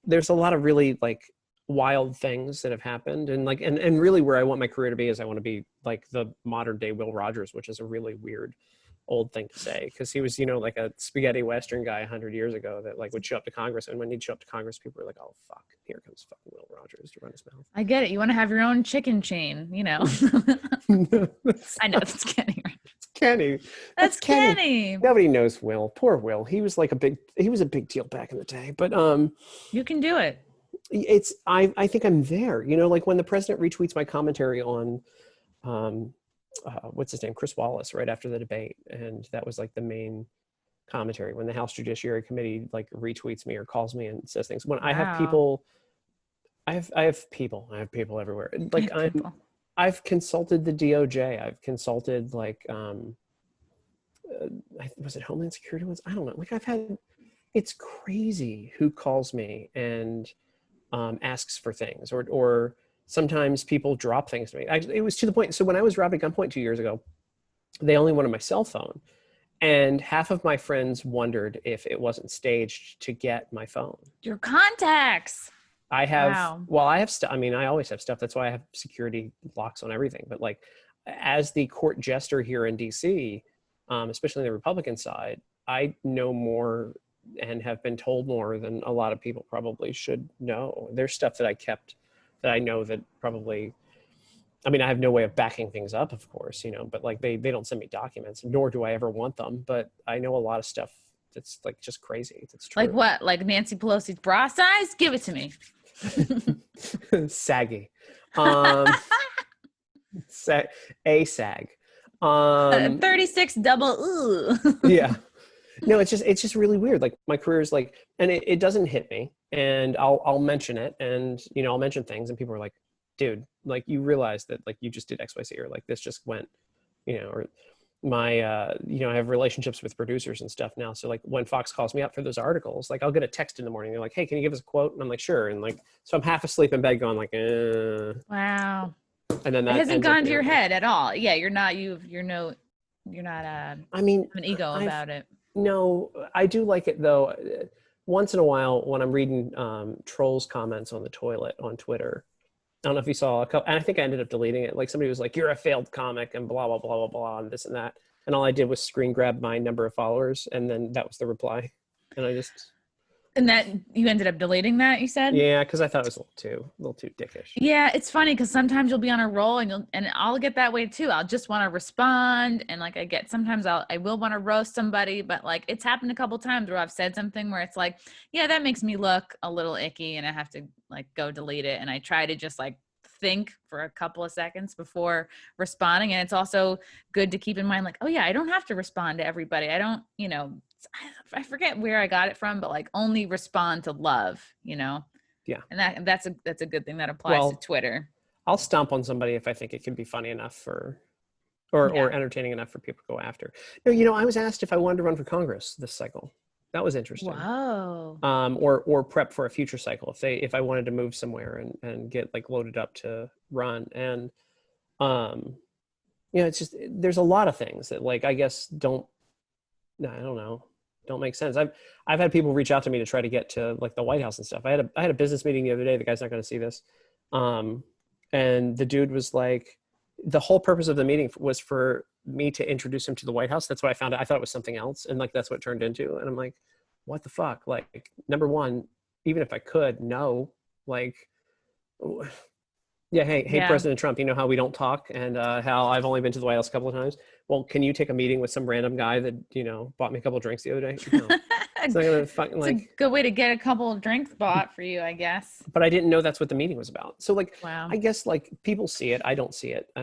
there's a lot of really like wild things that have happened. And like, and really where I want my career to be is I want to be like the modern day Will Rogers, which is a really weird old thing to say. Cause he was, like a spaghetti Western guy 100 years ago that like would show up to Congress. And when he'd show up to Congress, people were like, oh fuck, here comes fucking Will Rogers to run his mouth. I get it. You want to have your own chicken chain, I know that's Kenny. It's Kenny. That's Kenny. Nobody knows Will. Poor Will. He was a big deal back in the day, but you can do it. I think I'm there, like when the president retweets my commentary on, what's his name? Chris Wallace, right after the debate. And that was like the main commentary when the House Judiciary Committee like retweets me or calls me and says things. When I have people, I have people everywhere. Like I've consulted the DOJ. I've consulted like, was it Homeland Security ones? I don't know. Like it's crazy who calls me and asks for things or sometimes people drop things to me. It was to the point. So when I was robbed at gunpoint 2 years ago, they only wanted my cell phone. And half of my friends wondered if it wasn't staged to get my phone. Your contacts. I have, well, I have stuff. I mean, I always have stuff. That's why I have security locks on everything. But like, as the court jester here in DC, especially on the Republican side, I know more and have been told more than a lot of people probably should know. There's stuff that I kept that I know that probably, I mean, I have no way of backing things up, of course, but like they don't send me documents, nor do I ever want them. But I know a lot of stuff that's like just crazy. That's true. Like what? Like Nancy Pelosi's bra size? Give it to me. Saggy. A sag. 36 double. Ooh. Yeah. No, it's just really weird. Like my career is like, and it doesn't hit me, and I'll mention it, and I'll mention things, and people are like, dude, like you realize that like you just did XYZ, or like this just went, or my I have relationships with producers and stuff now. So like when Fox calls me up for those articles, like I'll get a text in the morning. They're like, hey, can you give us a quote? And I'm like, sure. And like, so I'm half asleep in bed going like, wow. And then that it hasn't gone to your head at all. Yeah. You're not I mean, an ego about it. No, I do like it though. Once in a while when I'm reading trolls comments on the toilet on Twitter, I don't know if you saw a couple, and I think I ended up deleting it. Like somebody was like, you're a failed comic and blah, blah, blah, blah, blah, and this and that. And all I did was screen grab my number of followers. And then that was the reply. And I just, And that you ended up deleting that, you said? Yeah, because I thought it was a little too dickish. Yeah, it's funny because sometimes you'll be on a roll and I'll get that way too. I'll just want to respond and like sometimes I will want to roast somebody, but like it's happened a couple times where I've said something where it's like, yeah, that makes me look a little icky and I have to like go delete it. And I try to just like think for a couple of seconds before responding. And it's also good to keep in mind like, oh yeah, I don't have to respond to everybody. I don't, I forget where I got it from, but like only respond to love, Yeah. And that's a good thing that applies to Twitter. I'll stomp on somebody if I think it can be funny enough or entertaining enough for people to go after. No, I was asked if I wanted to run for Congress this cycle. That was interesting. Whoa. Or prep for a future cycle if I wanted to move somewhere and get like loaded up to run. And it's just there's a lot of things that like I guess I don't know. Don't make sense. I've had people reach out to me to try to get to like the White House and stuff. I had a business meeting the other day. The guy's not going to see this. And the dude was like, the whole purpose of the meeting was for me to introduce him to the White House. That's what I found out. I thought it was something else. And like, that's what it turned into. And I'm like, what the fuck? Like, number one, even if I could, no, like, yeah. Hey, President Trump, you know how we don't talk and how I've only been to the White House a couple of times. Well, can you take a meeting with some random guy that, bought me a couple of drinks the other day? No. It's not gonna fucking like. It's a good way to get a couple of drinks bought for you, I guess. But I didn't know that's what the meeting was about. So like, wow. I guess like people see it. I don't see it. I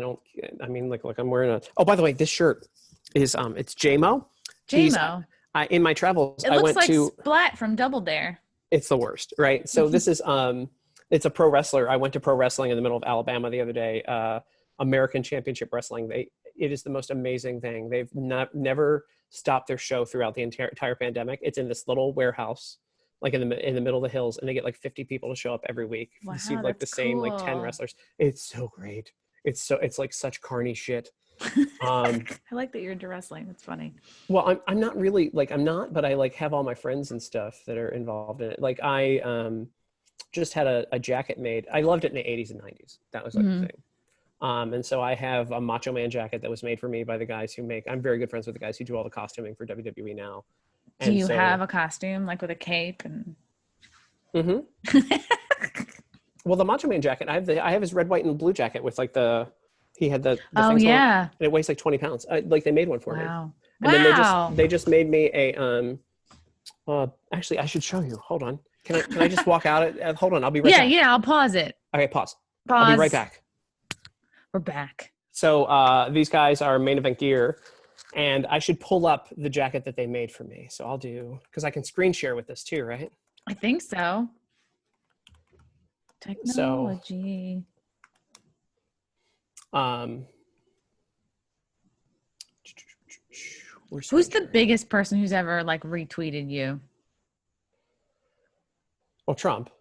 mean, like I'm wearing oh, by the way, this shirt is, it's JMO. JMO. In my travels, I went to Splat from Double Dare. It's the worst, right? So this is, it's a pro wrestler. I went to pro wrestling in the middle of Alabama the other day, American Championship Wrestling. It is the most amazing thing. They've never stopped their show throughout the entire pandemic. It's in this little warehouse, like in the middle of the hills, and they get like 50 people to show up every week. Wow, you see like the same like 10 wrestlers. It's so great. It's like such carny shit. I like that you're into wrestling. That's funny. Well, I'm not really like, but I like have all my friends and stuff that are involved in it. Like I just had a jacket made. I loved it in the 80s and 90s. That was like the thing. And so I have a Macho Man jacket that was made for me by the guys who I'm very good friends with the guys who do all the costuming for WWE now. Do you have a costume like with a cape and? Well, the Macho Man jacket, I have his red, white, and blue jacket with like he had the oh things yeah, on, and it weighs like 20 pounds. Like they made one for me. Wow. And then they just made me a actually I should show you. Hold on. Can I just walk out? Hold on, I'll be right back. Yeah, I'll pause it. Okay, pause. I'll be right back. We're back. So these guys are Main Event Gear, and I should pull up the jacket that they made for me. So I'll do, because I can screen share with this too, right? I think so. Technology. Who's the biggest person who's ever like retweeted you? Well, Trump.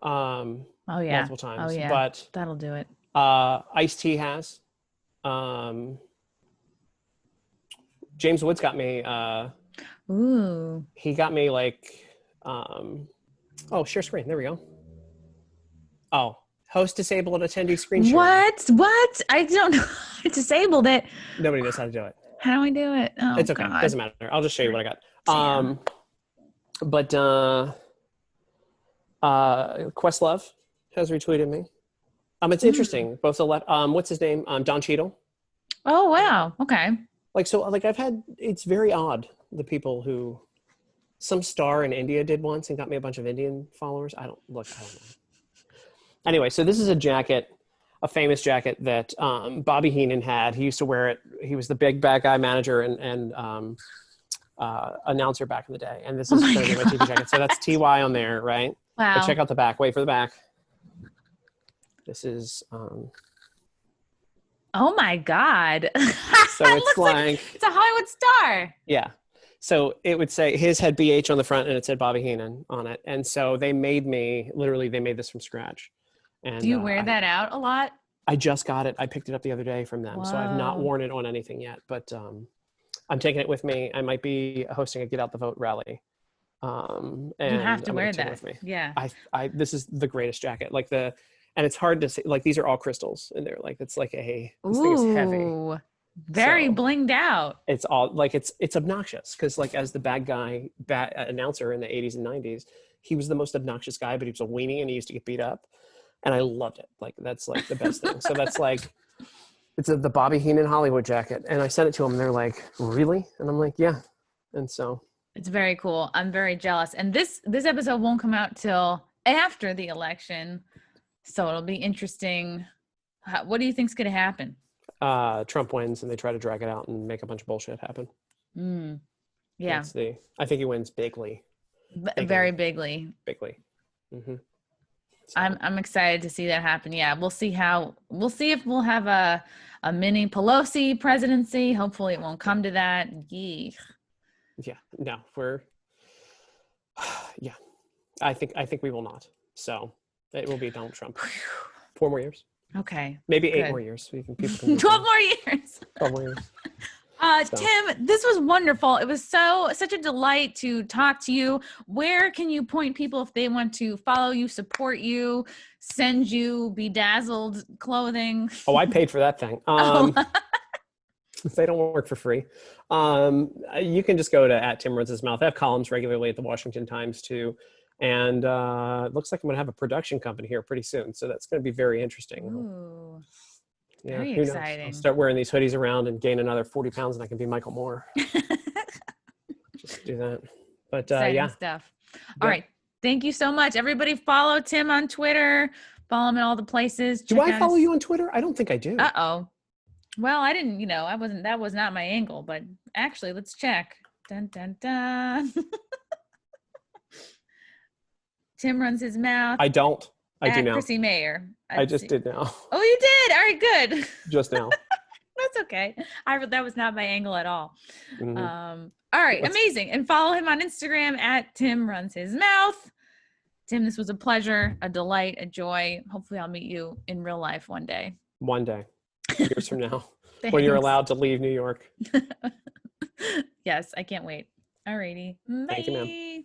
Oh yeah. Multiple times. Oh yeah. But that'll do it. Ice-T has. James Woods got me. Ooh. He got me like. Share screen. There we go. Oh, host disabled attendee screen share. What? I don't know. I disabled it. Nobody knows how to do it. How do I do it? Oh, it's okay. God. Doesn't matter. I'll just show you what I got. Questlove has retweeted me. It's interesting. Both the left. What's his name? Don Cheadle. Oh wow. Okay. I've had. It's very odd. The people who, some star in India did once and got me a bunch of Indian followers. I don't know. Anyway, so this is a jacket, a famous jacket that Bobby Heenan had. He used to wear it. He was the big bad guy manager and announcer back in the day. And this is going to be my TV jacket. So that's TY on there, right? Wow. But check out the back. Wait for the back. This is. Oh my God. So it's like it's a Hollywood star. Yeah. So it would say his had BH on the front and it said Bobby Heenan on it. And so they made this from scratch. And do you wear that out a lot? I just got it. I picked it up the other day from them. Whoa. So I've not worn it on anything yet, but I'm taking it with me. I might be hosting a Get Out the Vote rally. And you have to wear that. With me. Yeah. This is the greatest jacket. And it's hard to see, like, these are all crystals and they're like, it's like this thing is heavy. Very So blinged out. it's all like it's obnoxious because like as the bad announcer in the 80s and 90s, he was the most obnoxious guy, but he was a weenie and he used to get beat up, and I loved it. Like that's like the best thing. So that's like it's the Bobby Heenan Hollywood jacket, and I sent it to them. And they're like, "Really?" And I'm like, "Yeah." And so It's very cool. I'm very jealous. And this episode won't come out till after the election, so it'll be interesting. What do you think's going to happen? Trump wins, and they try to drag it out and make a bunch of bullshit happen. Yeah, I think he wins bigly. very bigly. Mm-hmm. So. I'm excited to see that happen. Yeah, we'll see if we'll have a mini Pelosi presidency. Hopefully, it won't come to that. Yee. Yeah, no, yeah, I think we will not. So it will be Donald Trump. 4 more years. Okay. Maybe good. 8 more years. So people can 12 more years. 12 more years. So. Tim, this was wonderful. It was such a delight to talk to you. Where can you point people if they want to follow you, support you, send you bedazzled clothing? Oh, I paid for that thing. They don't work for free. You can just go to @TimRunsHisMouth. I have columns regularly at the Washington Times too. And it looks like I'm going to have a production company here pretty soon. So that's going to be very interesting. Ooh, yeah, very who exciting. knows? I'll start wearing these hoodies around and gain another 40 pounds and I can be Michael Moore. Just do that. But yeah. Stuff. All right. Thank you so much. Everybody follow Tim on Twitter. Follow him in all the places. Do I follow you on Twitter? I don't think I do. Uh-oh. Well, I didn't, that was not my angle, but actually, let's check. Dun, dun, dun. Tim runs his mouth. I don't. I do now. Chrissy Mayer. I just did now. Oh, you did? All right, good. Just now. That's okay. That was not my angle at all. Mm-hmm. All right, amazing. And follow him on Instagram @TimRunsHisMouth. Tim, this was a pleasure, a delight, a joy. Hopefully I'll meet you in real life one day. One day. Years from now. When you're allowed to leave New York. Yes, I can't wait. All righty. Bye. Thank you, ma'am.